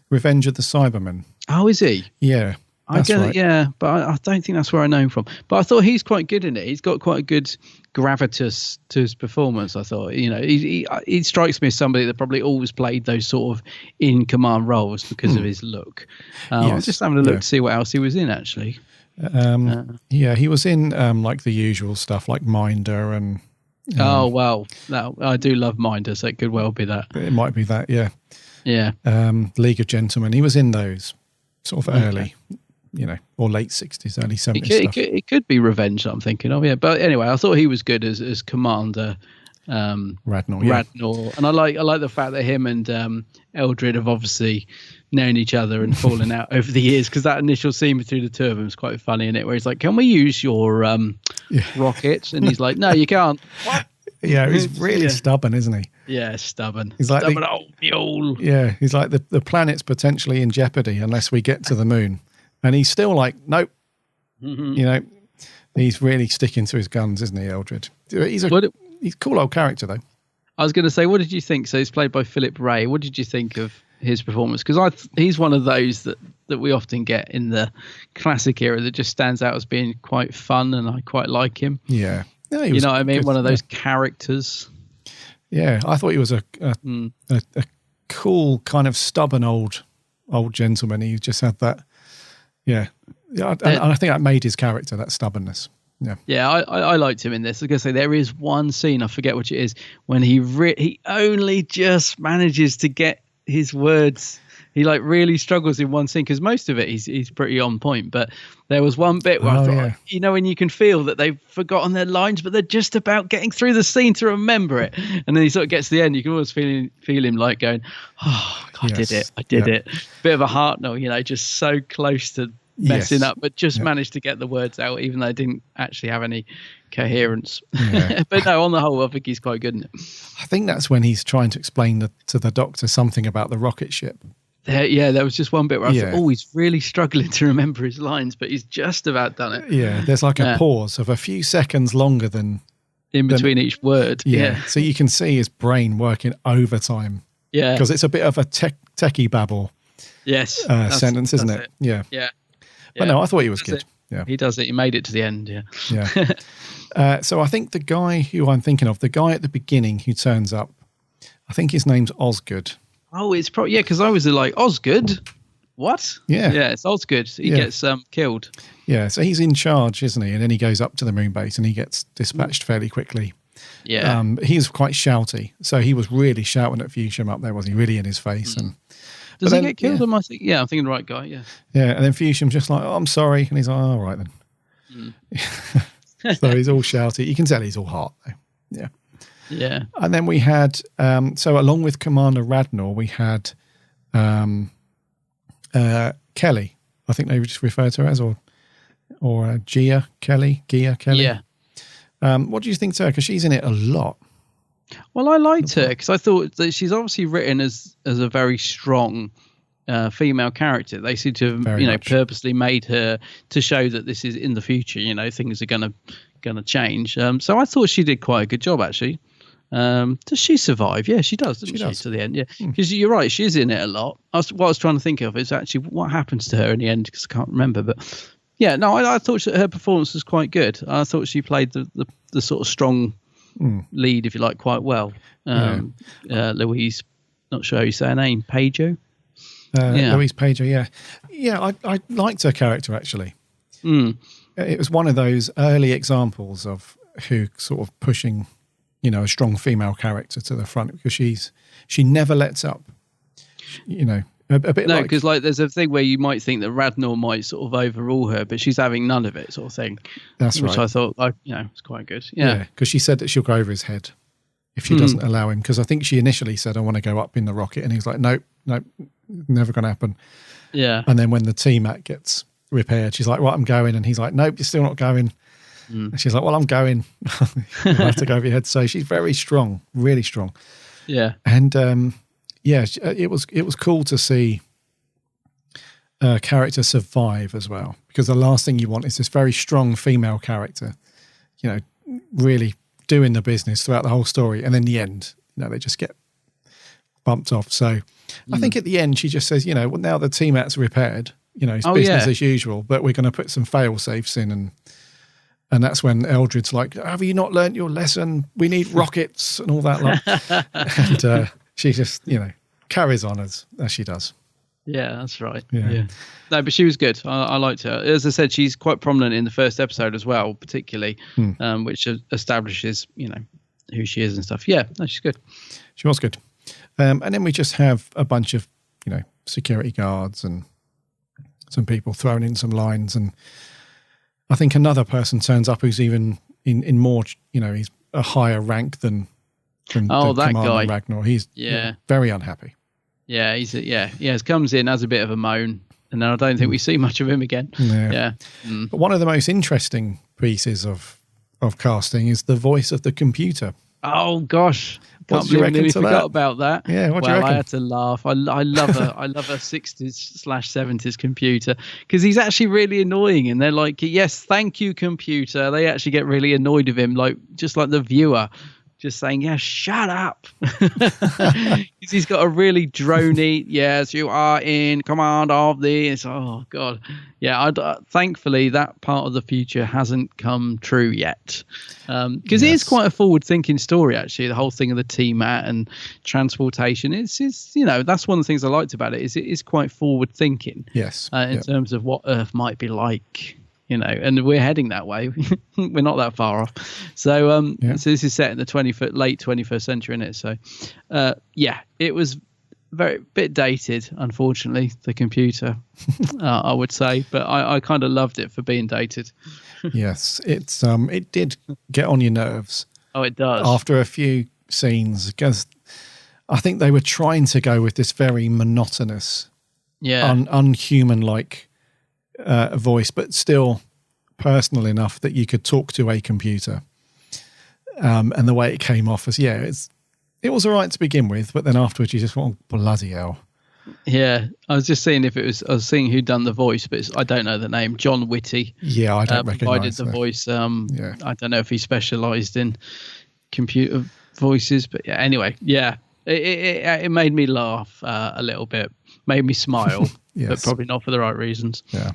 Revenge of the Cybermen. Oh, is he? Yeah. I get it, yeah, but I don't think that's where I know him from. But I thought he's quite good in it. He's got quite a good gravitas to his performance, I thought. He strikes me as somebody that probably always played those sort of in-command roles because of his look. I was just having a look to see what else he was in, actually. He was in like the usual stuff, like Minder and... oh, well, I do love Minder, so it could well be that. It might be that, yeah. Yeah. League of Gentlemen. He was in those sort of early, or late 60s, early 70s stuff. It could be Revenge, I'm thinking of, yeah. But anyway, I thought he was good as Commander Radnor. And I like the fact that him and Eldred have obviously known each other and fallen out over the years, because that initial scene between the two of them is quite funny in it, where he's like, can we use your rockets? And he's like, no, you can't. What? Yeah, he's really stubborn, isn't he? Yeah, stubborn. He's like stubborn old mule. Yeah, he's like the planet's potentially in jeopardy unless we get to the moon. And he's still like, nope. Mm-hmm. He's really sticking to his guns, isn't he, Eldred? He's a cool old character, though. I was going to say, what did you think? So he's played by Philip Ray. What did you think of his performance? Because he's one of those that we often get in the classic era that just stands out as being quite fun, and I quite like him. Yeah. Yeah, you know what I mean? One of those characters. Yeah, I thought he was a cool, kind of stubborn old gentleman. He just had that, and I think that made his character, that stubbornness. Yeah, yeah, I liked him in this. I was going to say, there is one scene, I forget which it is, when he only just manages to get his words. He like really struggles in one scene, because most of it he's pretty on point. But there was one bit where I thought, when you can feel that they've forgotten their lines, but they're just about getting through the scene to remember it. And then he sort of gets to the end, you can always feel him like going, oh, God, I did it. Bit of a Hartnell, just so close to messing up, but just managed to get the words out, even though they didn't actually have any coherence. Yeah. But no, on the whole, I think he's quite good in it. I think that's when he's trying to explain to the Doctor something about the rocket ship. There was just one bit where I thought, he's really struggling to remember his lines, but he's just about done it. Yeah, there's like a pause of a few seconds longer than... in between each word. Yeah. So you can see his brain working overtime. Yeah. Because it's a bit of a techie babble sentence, isn't it? Yeah. Yeah. But no, I thought he was good. Yeah. He does it. He made it to the end, Yeah. So I think the guy who I'm thinking of, the guy at the beginning who turns up, I think his name's Osgood. Oh, it's probably, because I was like, Osgood? What? Yeah. Yeah, it's Osgood. He gets killed. Yeah, so he's in charge, isn't he? And then he goes up to the moon base and he gets dispatched fairly quickly. Yeah. He's quite shouty. So he was really shouting at Feasham up there, was he? Really in his face. And does he get killed? I'm thinking the right guy, yeah. Yeah, and then Feasham's just like, oh, I'm sorry. And he's like, all right then. So he's all shouty. You can tell he's all heart, though. Yeah. Yeah. And then we had, so along with Commander Radnor, we had Kelly. I think they just refer to her as, or Gia Kelly. Yeah. What do you think to her? Because she's in it a lot. Well, I liked her because I thought that she's obviously written as a very strong female character. They seem to have, purposely made her to show that this is in the future. Things are gonna change. So I thought she did quite a good job, actually. Does she survive? Yeah, she does, doesn't she? To the end, yeah. Because you're right, she is in it a lot. What I was trying to think of is actually what happens to her in the end, because I can't remember. But yeah, no, I thought her performance was quite good. I thought she played the sort of strong lead, if you like, quite well. Louise, not sure how you say her name, Pajo. Louise Pajo, yeah. I liked her character, actually. It was one of those early examples of who sort of pushing, a strong female character to the front, because she never lets up. A bit no, because there's a thing where you might think that Radnor might sort of overrule her, but she's having none of it, sort of thing. That's right. Which I thought, it's quite good. Yeah, because she said that she'll go over his head if she doesn't allow him. Because I think she initially said, "I want to go up in the rocket," and he's like, "Nope, never going to happen." Yeah. And then when the T-Mat gets repaired, she's like, "Right, I'm going," and he's like, "Nope, you're still not going." And she's like, "Well, I'm going." You have to go over your head. So she's very strong, really strong. Yeah. And it was cool to see a character survive as well, because the last thing you want is this very strong female character, really doing the business throughout the whole story, and in the end, they just get bumped off. So I think at the end she just says, well, now the T-Mat's repaired, it's business as usual, but we're going to put some fail safes in, and that's when Eldred's like, "Have you not learnt your lesson? We need rockets," and all that lot. And she just, carries on as she does. Yeah, that's right. Yeah. No, but she was good. I liked her. As I said, she's quite prominent in the first episode as well, particularly, which establishes, who she is and stuff. Yeah, no, she's good. She was good. And then we just have a bunch of, security guards and some people throwing in some lines. And I think another person turns up who's even in more, he's a higher rank than that guy Ragnar. He's very unhappy. Yeah, he comes in, has a bit of a moan, and then I don't think we see much of him again. Yeah. But one of the most interesting pieces of casting is the voice of the computer. Oh gosh, can't believe I nearly forgot about that. Yeah, what do you reckon? I had to laugh. I love a 60s/70s computer, because he's actually really annoying, and they're like, "Yes, thank you, computer." They actually get really annoyed with him, just like the viewer. Just saying, "Yeah, shut up." He's got a really drony, "Yes, you are in command of this." Oh, God. Yeah, thankfully, that part of the future hasn't come true yet. Because it is quite a forward-thinking story, actually, the whole thing of the T-Mat and transportation. It's that's one of the things I liked about it, is it is quite forward-thinking. Yes. In terms of what Earth might be like. And we're heading that way. We're not that far off. So, so this is set in the late 21st century, isn't it? So, it was bit dated, unfortunately, the computer, I would say. But I kind of loved it for being dated. Yes, it did get on your nerves. Oh, it does. After a few scenes, because I think they were trying to go with this very monotonous, unhuman-like voice, but still personal enough that you could talk to a computer. And the way it came off as, it was all right to begin with, but then afterwards you just went, "Oh, bloody hell." Yeah, I was just seeing I was seeing who'd done the voice, but I don't know the name. John Whitty. Yeah, I don't recognise the voice. I don't know if he specialised in computer voices, but anyway, it made me laugh a little bit, made me smile. Yes. But probably not for the right reasons. Yeah.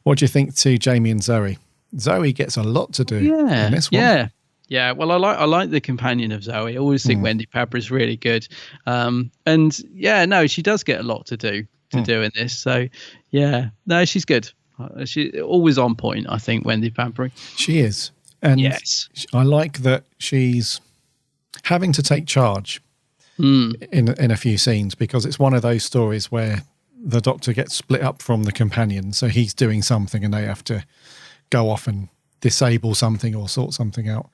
What do you think to Jamie and Zoe? Zoe gets a lot to do in this one. Yeah. Well, I like the companion of Zoe. I always think Wendy Pepper is really good. She does get a lot to do in this. So she's good. She's always on point, I think, Wendy Pepper. She is. And I like that she's having to take charge in a few scenes, because it's one of those stories where the Doctor gets split up from the companion, so he's doing something and they have to go off and disable something or sort something out.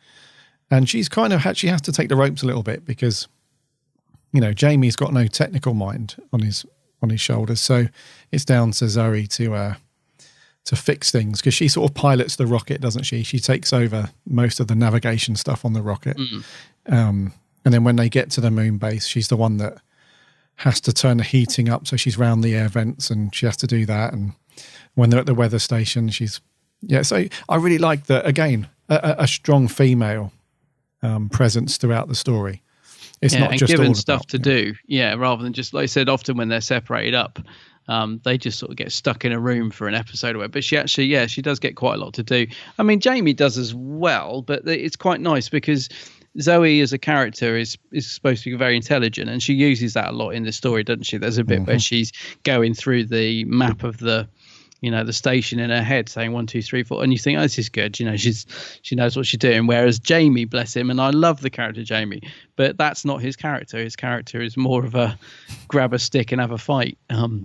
And she's kind of she has to take the ropes a little bit because, you know, Jamie's got no technical mind on his shoulders. So it's down to Zoe to fix things, because she sort of pilots the rocket, doesn't she? She takes over most of the navigation stuff on the rocket. And then when they get to the moon base, she's the one that has to turn the heating up. So she's round the air vents and she has to do that. And when they're at the weather station, so I really like that, again, a strong female presence throughout the story. It's not just given all stuff about, to do. Yeah, rather than just, like I said, often when they're separated up, they just sort of get stuck in a room for an episode or whatever. But she actually, she does get quite a lot to do. I mean, Jamie does as well, but it's quite nice because Zoe as a character is supposed to be very intelligent, and she uses that a lot in the story, doesn't she? There's a bit where she's going through the map of the station in her head, saying 1, 2, 3, 4, and you think, oh, this is good. You know, she knows what she's doing. Whereas Jamie, bless him, and I love the character Jamie, but that's not his character. His character is more of a grab a stick and have a fight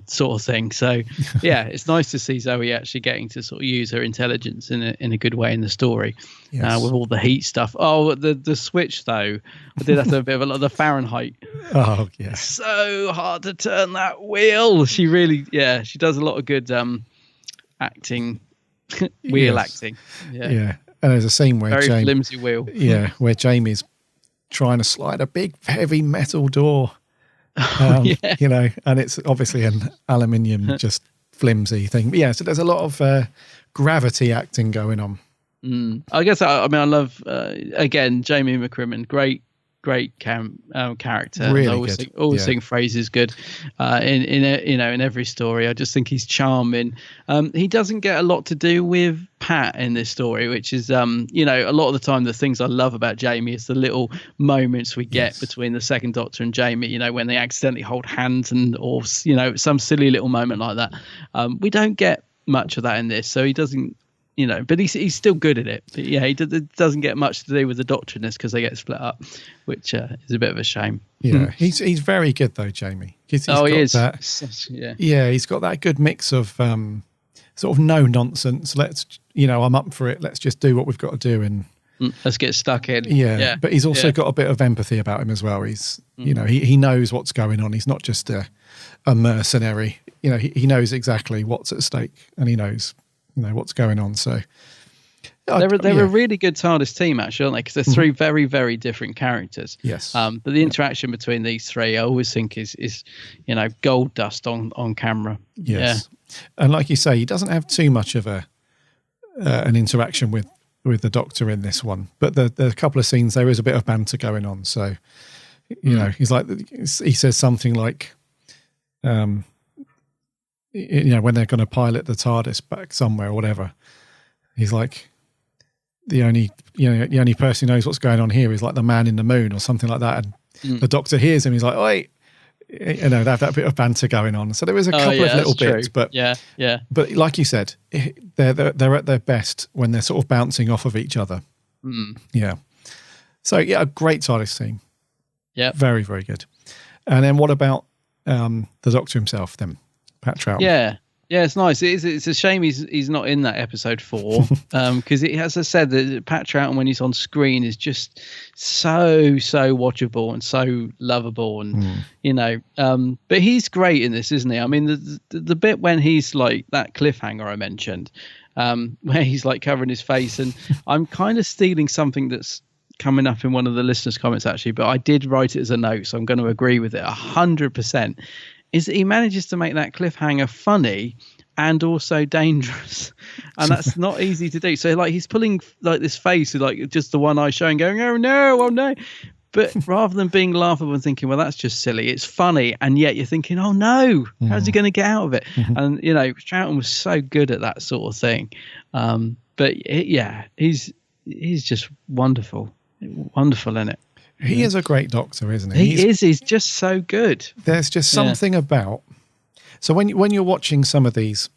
sort of thing. So yeah, it's nice to see Zoe actually getting to sort of use her intelligence in a good way in the story. Yes. With all the heat stuff. Oh, the switch though, I did have to have a bit of the Fahrenheit. Oh yeah, so hard to turn that wheel. She really, she does a lot of good acting, wheel acting. Yeah. And there's a scene where very flimsy wheel. Yeah, where Jamie's trying to slide a big heavy metal door. You know, and it's obviously an aluminium just flimsy thing. But yeah, so there's a lot of gravity acting going on. I guess I love again Jamie McCrimmon, great character. Really I always think Fraser's good in every story. I just think he's charming. He doesn't get a lot to do with Pat in this story, which is a lot of the time the things I love about Jamie is the little moments we get between the second Doctor and Jamie. You know, when they accidentally hold hands or some silly little moment like that. We don't get much of that in this, so he doesn't. But he's still good at it. But yeah, he doesn't get much to do with the Doctor in this because they get split up, which is a bit of a shame. Yeah, he's very good though, Jamie. He is. He's got that good mix of sort of no nonsense. I'm up for it. Let's just do what we've got to do and let's get stuck in. Yeah. But he's also got a bit of empathy about him as well. He's he knows what's going on. He's not just a mercenary. He knows exactly what's at stake, and he knows what's going on. So they're a really good TARDIS team, actually, aren't they? Because they're three very, very different characters. Yes. But the interaction between these three, I always think is gold dust on camera. Yes. Yeah. And like you say, he doesn't have too much of an interaction with the Doctor in this one, but the a couple of scenes there is a bit of banter going on. So he's like, he says something like, when they're going to pilot the TARDIS back somewhere or whatever, he's like, the only person who knows what's going on here is like the man in the moon or something like that. And the Doctor hears him. He's like, "Oi!" They have that bit of banter going on. So there is a couple of little bits, but But like you said, they're at their best when they're sort of bouncing off of each other. Yeah. So a great TARDIS team. Yeah. Very, very good. And then what about the Doctor himself then? Pat Troughton. Yeah, it's nice. It's a shame he's not in that episode 4 because as I said, that Pat Troughton when he's on screen is just so watchable and so lovable, and but he's great in this, isn't he? I mean, the bit when he's like that cliffhanger I mentioned, where he's like covering his face, and I'm kind of stealing something that's coming up in one of the listeners' comments actually, but I did write it as a note, so I'm going to agree with it 100%. Is that he manages to make that cliffhanger funny and also dangerous, and that's not easy to do. So like he's pulling like this face with like just the one eye showing, going, oh no, but rather than being laughable and thinking, well, that's just silly, it's funny, and yet you're thinking, oh no, how's he going to get out of it? And Troughton was so good at that sort of thing. But he's just wonderful in it. He is a great Doctor, isn't he? He's just so good. There's just something about... So when you're watching some of these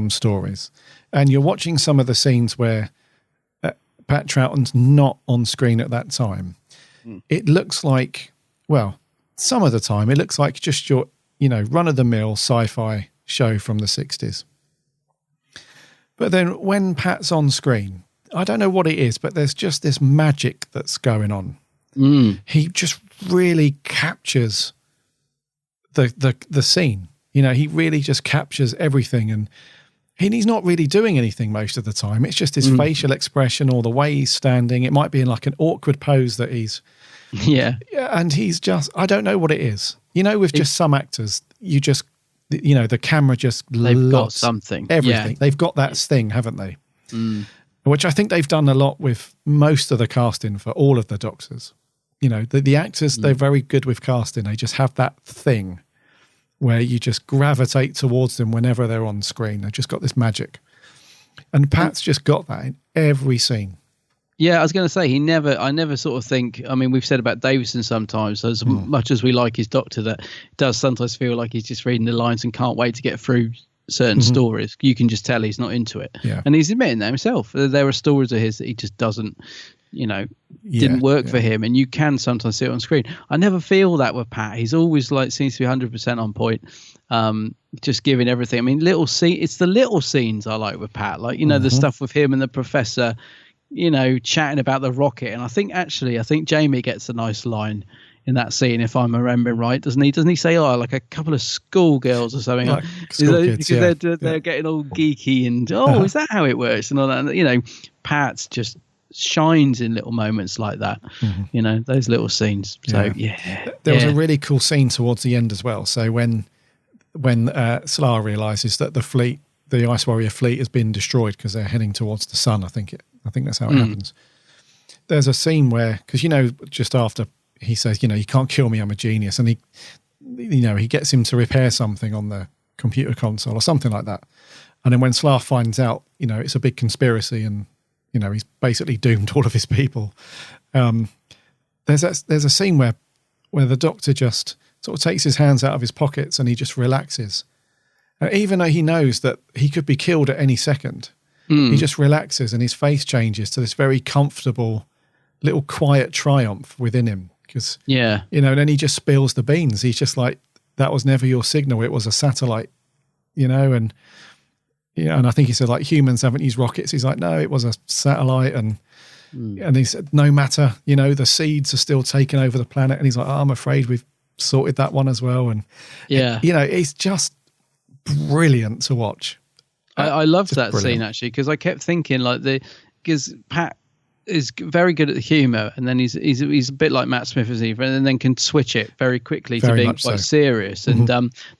stories and you're watching some of the scenes where Pat Troughton's not on screen at that time, it looks like, well, some of the time, it looks like just your, run-of-the-mill sci-fi show from the 60s. But then when Pat's on screen, I don't know what it is, but there's just this magic that's going on. He just really captures the scene. You know, he really just captures everything, and he's not really doing anything most of the time. It's just his facial expression or the way he's standing. It might be in like an awkward pose that he's... Yeah, and he's just... I don't know what it is. You know, with just some actors, you just... You know, the camera just... They've got something. Everything. Yeah. They've got that thing, haven't they? Which I think they've done a lot with most of the casting for all of the Doctors. You know, the actors, they're very good with casting. They just have that thing where you just gravitate towards them whenever they're on screen. They've just got this magic. And Pat's just got that in every scene. Yeah, I was going to say, I never sort of think, I mean, we've said about Davison sometimes, as much as we like his Doctor, that it does sometimes feel like he's just reading the lines and can't wait to get through certain stories. You can just tell he's not into it. Yeah. And he's admitting that himself. There are stories of his that he just doesn't, you know, didn't work for him, and you can sometimes see it on screen. I never feel that with Pat. He's always like seems to be 100% on point, just giving everything. I mean, it's the little scenes I like with Pat, like, you know, the stuff with him and the Professor, you know, chatting about the rocket. And I think Jamie gets a nice line in that scene, if I'm remembering right, doesn't he say, oh, like a couple of schoolgirls or something, like kids, because they're getting all geeky and is that how it works and all that, and, you know, Pat's just shines in little moments like that, you know, those little scenes. So there was a really cool scene towards the end as well. So when Slar realizes that the Ice Warrior fleet has been destroyed because they're heading towards the sun, I think that's how it happens. There's a scene where, because, you know, just after he says, you know, you can't kill me, I'm a genius, and he gets him to repair something on the computer console or something like that, and then when Slar finds out, you know, it's a big conspiracy and, you know, he's basically doomed all of his people. There's a scene where the Doctor just sort of takes his hands out of his pockets and he just relaxes. Even though he knows that he could be killed at any second, he just relaxes and his face changes to this very comfortable, little quiet triumph within him. Because, you know, and then he just spills the beans. He's just like, that was never your signal. It was a satellite, you know, and I think he said, like, humans haven't used rockets. He's like, no, it was a satellite. And he said, no matter, you know, the seeds are still taking over the planet. And he's like, oh, I'm afraid we've sorted that one as well. And, you know, it's just brilliant to watch. I loved that scene, actually, because I kept thinking, like, because Pat is very good at the humour, and then he's a bit like Matt Smith, as even, and then can switch it very quickly to being quite serious. And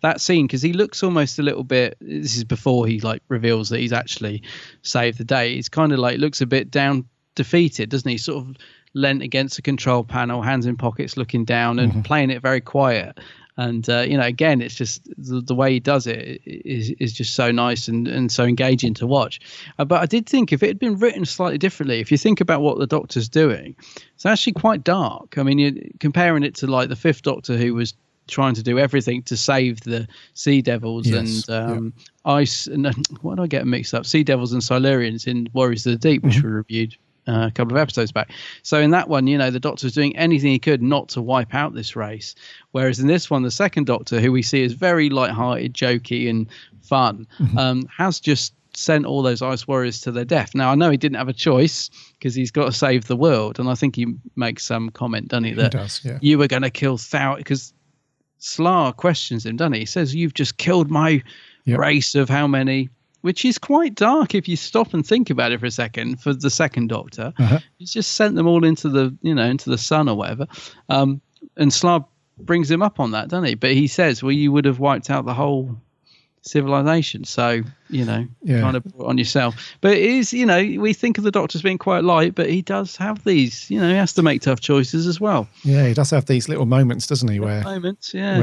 that scene, because he looks almost a little bit, this is before he like reveals that he's actually saved the day, he's kind of like looks a bit down, defeated, doesn't he? Sort of leant against a control panel, hands in pockets, looking down and playing it very quiet. And, you know, again, it's just the way he does it is just so nice and so engaging to watch. But I did think if it had been written slightly differently, if you think about what the Doctor's doing, it's actually quite dark. I mean, you're comparing it to like the Fifth Doctor, who was trying to do everything to save the Sea Devils and Ice. And what did I get mixed up? Sea Devils and Silurians in Warriors of the Deep, which we reviewed a couple of episodes back. So in that one, you know, the Doctor's doing anything he could not to wipe out this race. Whereas in this one, the second Doctor, who we see as very light-hearted, jokey and fun, has just sent all those Ice Warriors to their death. Now, I know he didn't have a choice because he's got to save the world. And I think he makes some comment, doesn't he, that you were going to kill because Slar questions him, doesn't he? He says, you've just killed my race of how many... Which is quite dark if you stop and think about it for a second. For the second Doctor, he's just sent them all into the sun or whatever. And Slar brings him up on that, doesn't he? But he says, well, you would have wiped out the whole civilization. So, you know, kind of put it on yourself. But it is, you know, we think of the Doctor as being quite light, but he does have these, you know, he has to make tough choices as well. Yeah, he does have these little moments, doesn't he? Where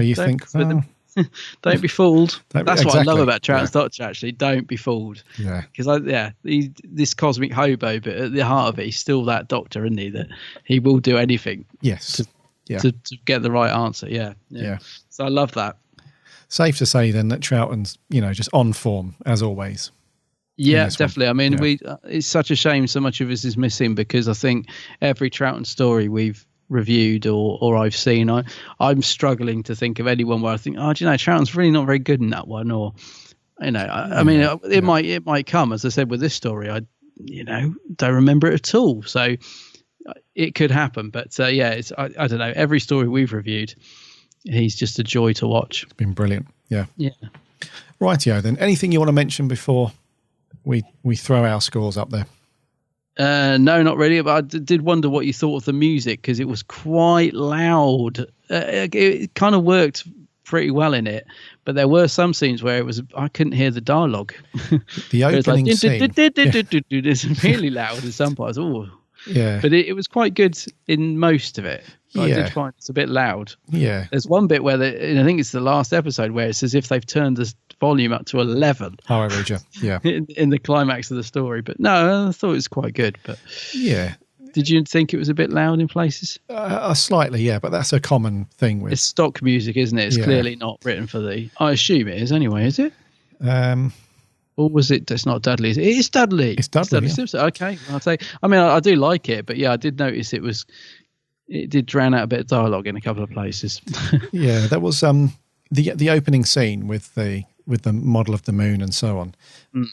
you think, don't be fooled. That's what I love about Troughton's Doctor, actually. Don't be fooled. Yeah. Because, this cosmic hobo, but at the heart of it, he's still that Doctor, isn't he? That he will do anything. Yes. To get the right answer. Yeah. So I love that. Safe to say, then, that Troughton's, you know, just on form, as always. Yeah, definitely. I mean, it's such a shame so much of this is missing, because I think every Troughton story we've reviewed or I've seen, I'm struggling to think of anyone where I think, do you know, Troughton's really not very good in that one, or I mean, it might come, as I said with this story. I don't remember it at all, so it could happen. But it's I don't know. Every story we've reviewed, he's just a joy to watch. It's been brilliant. Yeah. Rightio then. Anything you want to mention before we throw our scores up there? No, not really. But I did wonder what you thought of the music, because it was quite loud. It kind of worked pretty well in it, but there were some scenes where I couldn't hear the dialogue. The opening scene, it's really loud in some parts. Oh, yeah. But it was quite good in most of it. But I did find it's a bit loud. Yeah. There's one bit where I think it's the last episode where it's as if they've turned the volume up to 11. Oh, I read you. Yeah. in the climax of the story. But no, I thought it was quite good. But yeah. Did you think it was a bit loud in places? Slightly, yeah, but that's a common thing with... It's stock music, isn't it? It's clearly not written for I assume it is anyway, is it? Or was it... It's not Dudley, is it? It is Dudley. It's Dudley, Simpson. Okay, I'll say... I mean, I do like it, but yeah, I did notice it did drown out a bit of dialogue in a couple of places. Yeah, there was the opening scene with the model of the moon and so on,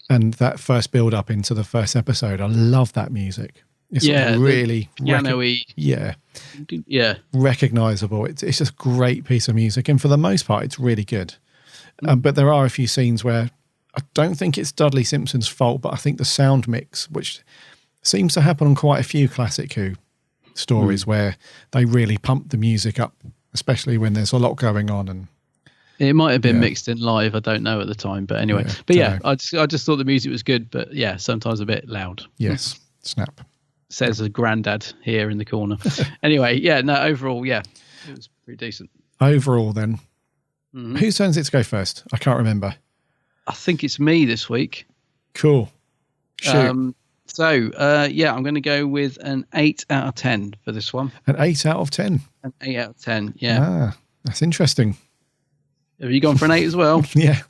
and that first build-up into the first episode. I love that music. It's really piano-y. Recognisable. It's just a great piece of music, and for the most part, it's really good. But there are a few scenes where I don't think it's Dudley Simpson's fault, but I think the sound mix, which seems to happen on quite a few classic Who stories, where they really pump the music up, especially when there's a lot going on. And it might have been mixed in live. I don't know at the time, but anyway. I just thought the music was good, but yeah, sometimes a bit loud. Yes, snap. Says a granddad here in the corner. Anyway, overall, it was pretty decent. Overall, then, whose turn is it to go first? I can't remember. I think it's me this week. Cool. Shoot. I'm going to go with an 8 out of 10 for this one. An 8 out of 10? An 8 out of 10, yeah. Ah, that's interesting. Have you gone for an 8 as well? Yeah.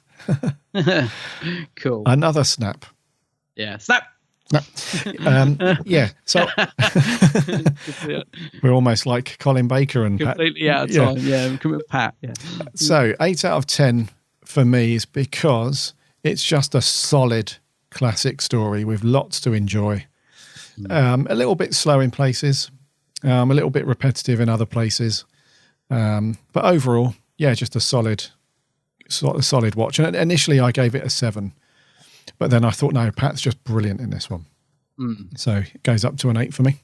Cool. Another snap. Yeah, snap. No. So we're almost like Colin Baker and completely out of time. Yeah, Pat. Yeah. So 8 out of 10 for me is because it's just a solid classic story with lots to enjoy. A little bit slow in places, a little bit repetitive in other places, but overall, just a solid watch. And initially, I gave it a 7. But then I thought, no, Pat's just brilliant in this one. So it goes up to an 8 for me.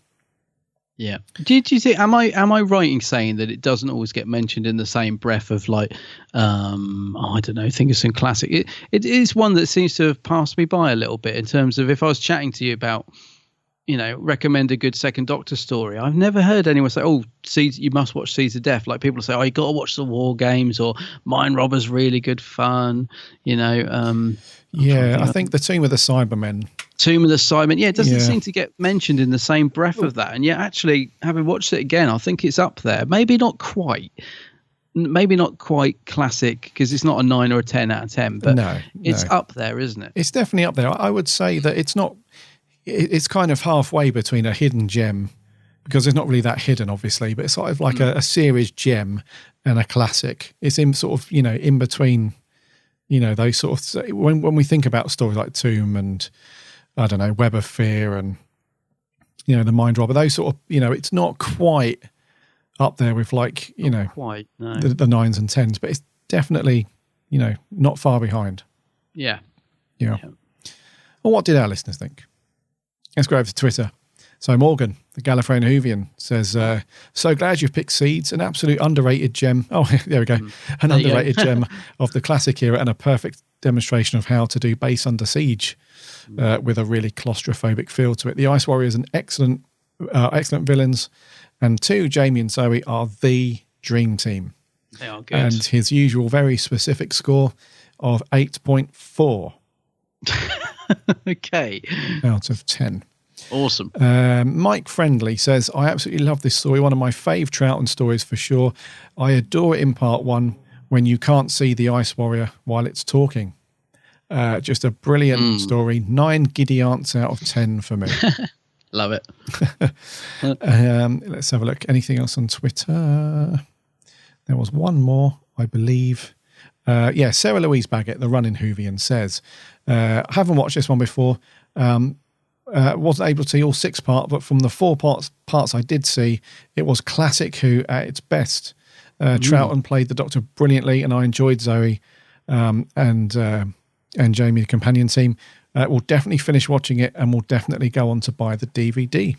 Yeah. Do you think, am I right in saying that it doesn't always get mentioned in the same breath of like, I don't know, think of some classic. It is one that seems to have passed me by a little bit in terms of if I was chatting to you about, recommend a good Second Doctor story. I've never heard anyone say, you must watch Seeds of Death. Like people say, you got to watch the War Games, or Mind Robber's really good fun. I think the Tomb of the Cybermen. It doesn't seem to get mentioned in the same breath of that. And yet, actually, having watched it again, I think it's up there. Maybe not quite classic, because it's not a 9 or a 10 out of 10, but it's up there, isn't it? It's definitely up there. I would say that it's not. It's kind of halfway between a hidden gem, because it's not really that hidden, obviously, but it's sort of like a series gem and a classic. It's in sort of, in between, those sort of, when we think about stories like Tomb and, I don't know, Web of Fear and, the Mind Robber, those sort of, it's not quite up there with like, the 9s and 10s, but it's definitely, not far behind. Yeah. Well, what did our listeners think? Let's go over to Twitter. So Morgan, the Gallifreyan Whovian, says, so glad you've picked Seeds, an absolute underrated gem. Oh, there we go. An underrated gem of the classic era and a perfect demonstration of how to do base under siege with a really claustrophobic feel to it. The Ice Warriors are excellent villains, and 2, Jamie and Zoe, are the dream team. They are good. And his usual very specific score of 8.4. Okay. Out of 10. Awesome. Mike Friendly says, I absolutely love this story. One of my fave Troughton stories for sure. I adore it in part 1 when you can't see the Ice Warrior while it's talking. Just a brilliant story. 9 giddy ants out of 10 for me. Love it. Let's have a look. Anything else on Twitter? There was one more, I believe. Sarah Louise Baggett, the Running Whovian, says, I haven't watched this one before. Wasn't able to see all 6 parts, but from the 4 parts I did see, it was classic Who at its best. Troughton played the Doctor brilliantly, and I enjoyed Zoe and Jamie, the companion team. We'll definitely finish watching it, and we'll definitely go on to buy the DVD.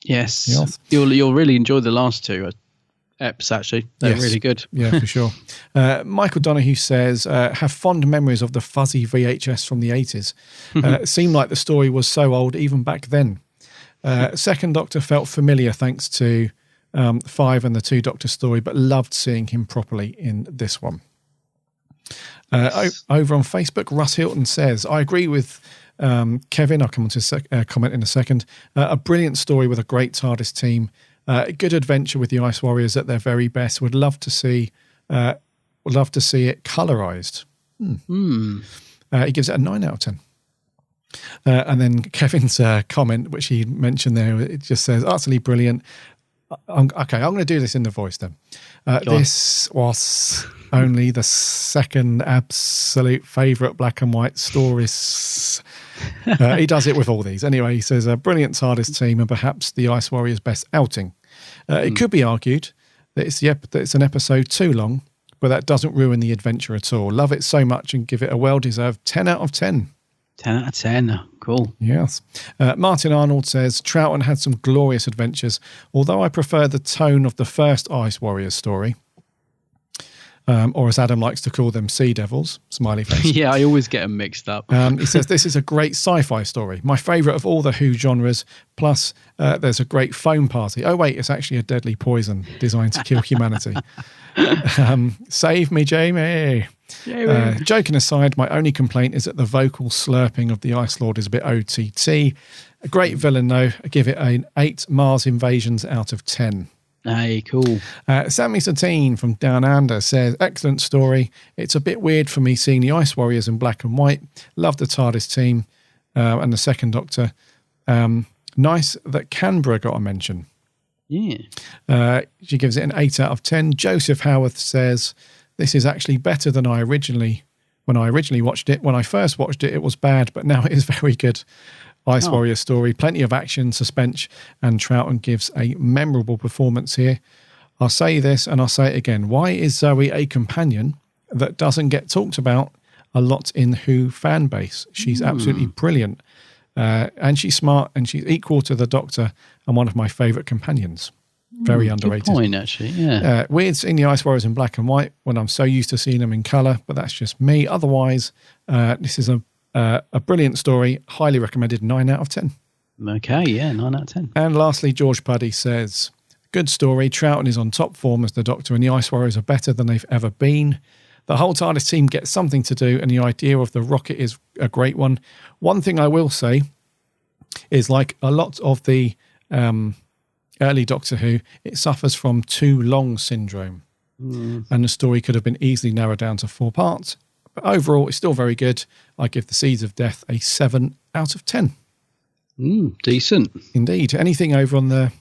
Yes. You'll really enjoy the last 2 eps, actually. They're really good. Yeah, for sure. Michael Donahue says, have fond memories of the fuzzy VHS from the 80s. It seemed like the story was so old even back then. Second Doctor felt familiar thanks to 5 and the 2 Doctor story, but loved seeing him properly in this one. Over on Facebook, Russ Hilton says, I agree with Kevin. I'll come on to comment in a second. A brilliant story with a great TARDIS team. Good adventure with the Ice Warriors at their very best. Would love to see it colorized. He gives it a 9 out of 10. And then Kevin's comment, which he mentioned there, it just says, utterly brilliant. I'm going to do this in the voice then. This was only the second absolute favourite black and white stories. He does it with all these. Anyway, he says, a brilliant TARDIS team and perhaps the Ice Warriors' best outing. It could be argued that it's an episode too long, but that doesn't ruin the adventure at all. Love it so much and give it a well-deserved 10 out of 10. 10 out of 10. Cool. Yes. Martin Arnold says, Troughton had some glorious adventures, although I prefer the tone of the first Ice Warriors story. Or as Adam likes to call them, Sea Devils, smiley face. Yeah, I always get them mixed up. He says, this is a great sci-fi story. My favourite of all the Who genres. Plus, there's a great foam party. Oh, wait, it's actually a deadly poison designed to kill humanity. Save me, Jamie. Joking aside, my only complaint is that the vocal slurping of the Ice Lord is a bit OTT. A great villain, though. I give it an 8 Mars invasions out of 10. Hey, cool. Sammy Satine from Down Under says, excellent story. It's a bit weird for me seeing the Ice Warriors in black and white. Love the TARDIS team and the second Doctor. Nice that Canberra got a mention. Yeah. She gives it an 8 out of 10. Joseph Howarth says, this is actually better than when I originally watched it. When I first watched it, it was bad, but now it is very good. Ice Warrior story, plenty of action, suspense, and Troughton gives a memorable performance here. I'll say this and I'll say it again. Why is Zoe a companion that doesn't get talked about a lot in Who fan base? She's absolutely brilliant. And she's smart and she's equal to the Doctor and one of my favourite companions. Very underrated. Good point, actually, yeah. Weird seeing the Ice Warriors in black and white when I'm so used to seeing them in colour, but that's just me. Otherwise, this is a brilliant story, highly recommended, 9 out of 10. Okay, yeah, 9 out of 10. And lastly, George Puddy says, good story. Troughton is on top form as the Doctor, and the Ice Warriors are better than they've ever been. The whole TARDIS team gets something to do, and the idea of the rocket is a great one. One thing I will say is, like a lot of the early Doctor Who, it suffers from too long syndrome. And the story could have been easily narrowed down to 4 parts. But overall, it's still very good. I give The Seeds of Death a 7 out of 10. Decent. Indeed. Anything over on the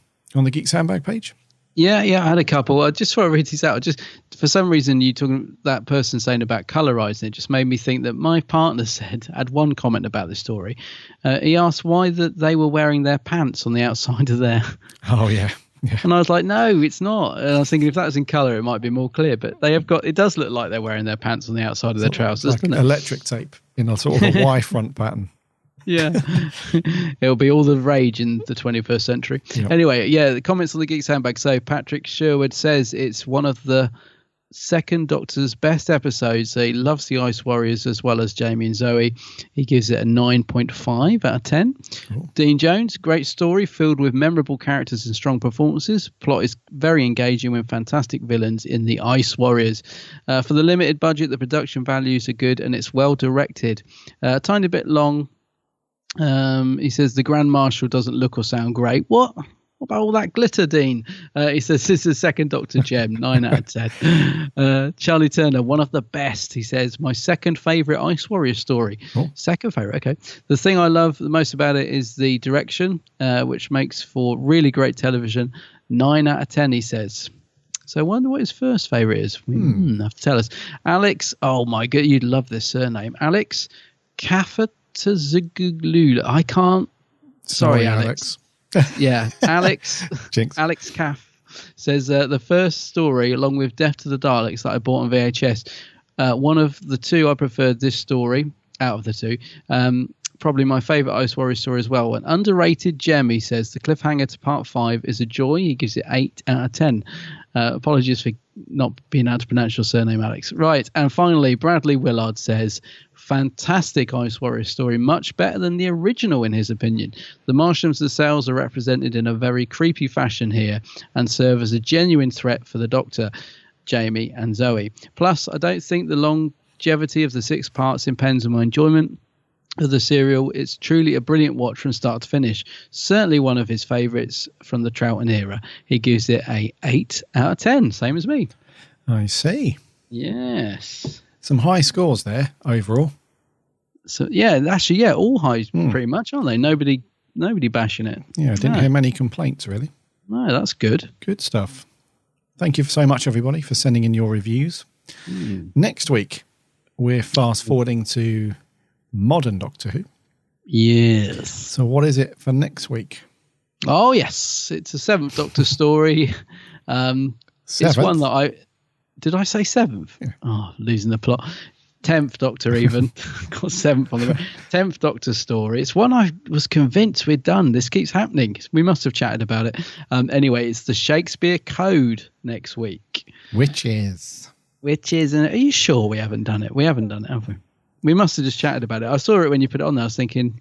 Geek Sandbag page? Yeah, I had a couple. Just before I read these out, just for some reason, you talking that person saying about colorizing, it just made me think that my partner had one comment about this story. He asked why they were wearing their pants on the outside of their... Oh, yeah. Yeah. And I was like, no, it's not. And I was thinking if that was in colour, it might be more clear. But they have got, it does look like they're wearing their pants on the outside of their trousers, like doesn't it? Electric tape in a sort of a Y front pattern. Yeah. It'll be all the rage in the 21st century. Yep. Anyway, the comments on the Geek Sandbag. So Patrick Sherwood says it's one of the second Doctor's best episodes. He loves the Ice Warriors as well as Jamie and Zoe. He gives it a 9.5 out of 10. Cool. Dean Jones, great story filled with memorable characters and strong performances. Plot is very engaging with fantastic villains in the Ice Warriors. For the limited budget, the production values are good and it's well directed. A tiny bit long. He says the Grand Marshal doesn't look or sound great. What about all that glitter, Dean? He says this is second Doctor gem, 9 out of 10. Charlie Turner, one of the best. He says my second favourite Ice Warrior story. Oh. Second favourite, okay. The thing I love the most about it is the direction, which makes for really great television. 9 out of 10, he says. So I wonder what his first favourite is. Have to tell us. Alex, oh my god, you'd love this surname. Alex Kafatazigulula. I can't. Sorry, Alex. Yeah, Alex. Jinx. Alex Caff says the first story, along with Death to the Daleks, that I bought on VHS. One of the two, I preferred this story out of the two. Probably my favourite Ice Warrior story as well. An underrated gem, he says. The cliffhanger to part 5 is a joy. He gives it 8 out of 10. Apologies for not being able to pronounce your surname, Alex. Right, and finally, Bradley Willard says, fantastic Ice Warrior story, much better than the original in his opinion. The Martians themselves are represented in a very creepy fashion here and serve as a genuine threat for the Doctor, Jamie and Zoe. Plus, I don't think the longevity of the 6 parts impends on my enjoyment of the serial. It's truly a brilliant watch from start to finish. Certainly one of his favourites from the Troughton era. He gives it a 8 out of 10, same as me. I see. Yes. Some high scores there overall. So yeah, actually, yeah, all highs pretty much, aren't they? Nobody bashing it. Yeah, I didn't hear many complaints really. No, that's good. Good stuff. Thank you so much, everybody, for sending in your reviews. Next week, we're fast forwarding to modern Doctor Who. Yes. So what is it for next week? Oh, yes. It's a 7th Doctor story. It's one that did I say 7th? Yeah. Oh, losing the plot. 10th Doctor even. Got 7th on the road. 10th Doctor story. It's one I was convinced we'd done. This keeps happening. We must have chatted about it. Anyway, it's the Shakespeare Code next week. Which is, and are you sure we haven't done it? We haven't done it, have we? We must have just chatted about it. I saw it when you put it on there. I was thinking,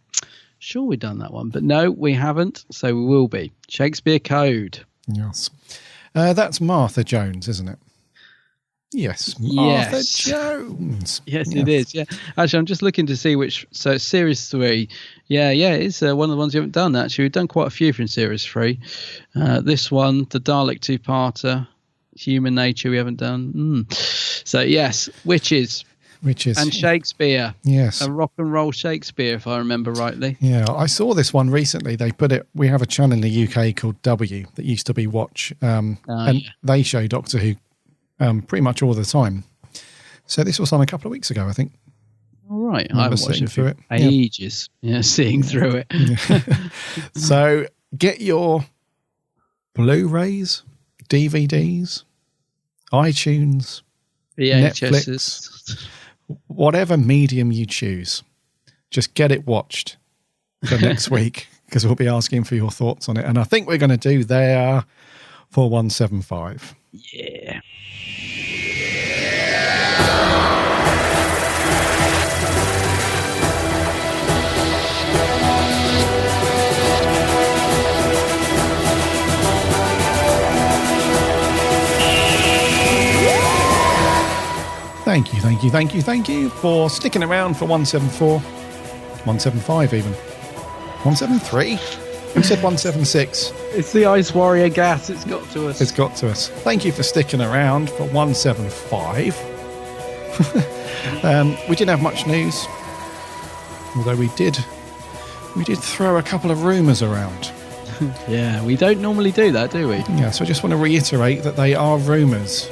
sure we've done that one. But no, we haven't. So we will be. Shakespeare Code. Yes. That's Martha Jones, isn't it? Yes. Martha Jones. Yes, it is. Yeah. Actually, I'm just looking to see which. So it's Series 3. Yeah, it's one of the ones you haven't done, actually. We've done quite a few from Series 3. This one, the Dalek 2-parter, Human Nature, we haven't done. So, yes, Witches. And Shakespeare. Yes. A rock and roll Shakespeare, if I remember rightly. Yeah, I saw this one recently. They put it, we have a channel in the UK called W that used to be Watch. And they show Doctor Who pretty much all the time. So this was on a couple of weeks ago, I think. All right. I haven't watched it through it. Ages. Yeah, seeing through it. So get your Blu-rays, DVDs, iTunes, Netflix, whatever medium you choose, just get it watched for next week, because we'll be asking for your thoughts on it. And I think we're going to do there for 175. Yeah. Thank you for sticking around for 174, 175 even, 173. Who said 176? It's the Ice Warrior gas. It's got to us. Thank you for sticking around for 175. We didn't have much news, although we did throw a couple of rumours around. Yeah, we don't normally do that, do we? Yeah, so I just want to reiterate that they are rumours.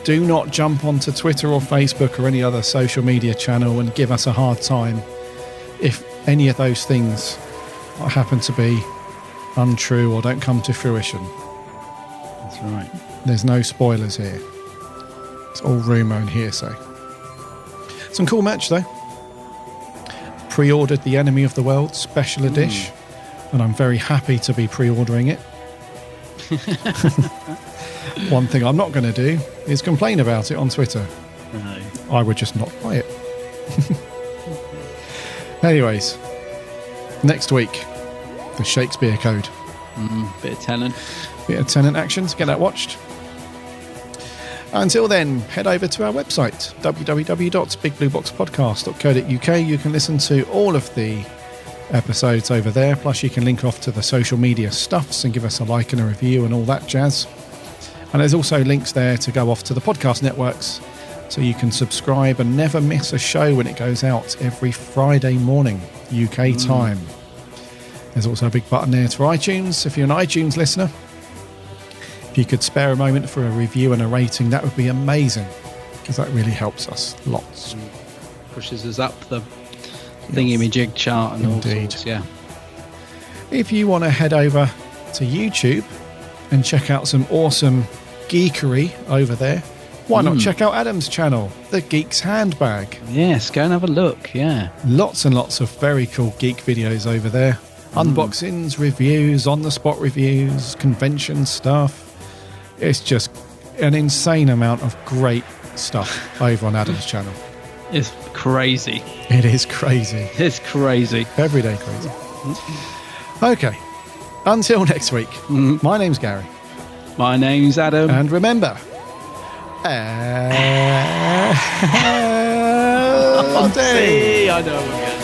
Do not jump onto Twitter or Facebook or any other social media channel and give us a hard time if any of those things happen to be untrue or don't come to fruition. That's right. There's no spoilers here. It's all rumour and hearsay. Some cool merch though. Pre-ordered the Enemy of the World special edition, and I'm very happy to be pre-ordering it. One thing I'm not going to do is complain about it on Twitter. No. I would just not buy it. Anyways, next week, the Shakespeare Code. Bit of Tennant. Action to get that watched. Until then, head over to our website, www.bigblueboxpodcast.co.uk. You can listen to all of the episodes over there, plus you can link off to the social media stuffs and give us a like and a review and all that jazz. And there's also links there to go off to the podcast networks, so you can subscribe and never miss a show when it goes out every Friday morning, UK time. There's also a big button there for iTunes. If you're an iTunes listener, If you could spare a moment for a review and a rating, that would be amazing, because that really helps us lots. Pushes us up the thingy-majig chart and all sorts, yeah. If you want to head over to YouTube and check out some awesome geekery over there, why not check out Adam's channel, The Geek's Handbag? Yes, go and have a look, yeah. Lots and lots of very cool geek videos over there. Unboxings, reviews, on-the-spot reviews, convention stuff. It's just an insane amount of great stuff over on Adam's channel. It's crazy. It is crazy. It's crazy. Everyday crazy. Okay. Until next week, my name's Gary. My name's Adam. And remember... I know.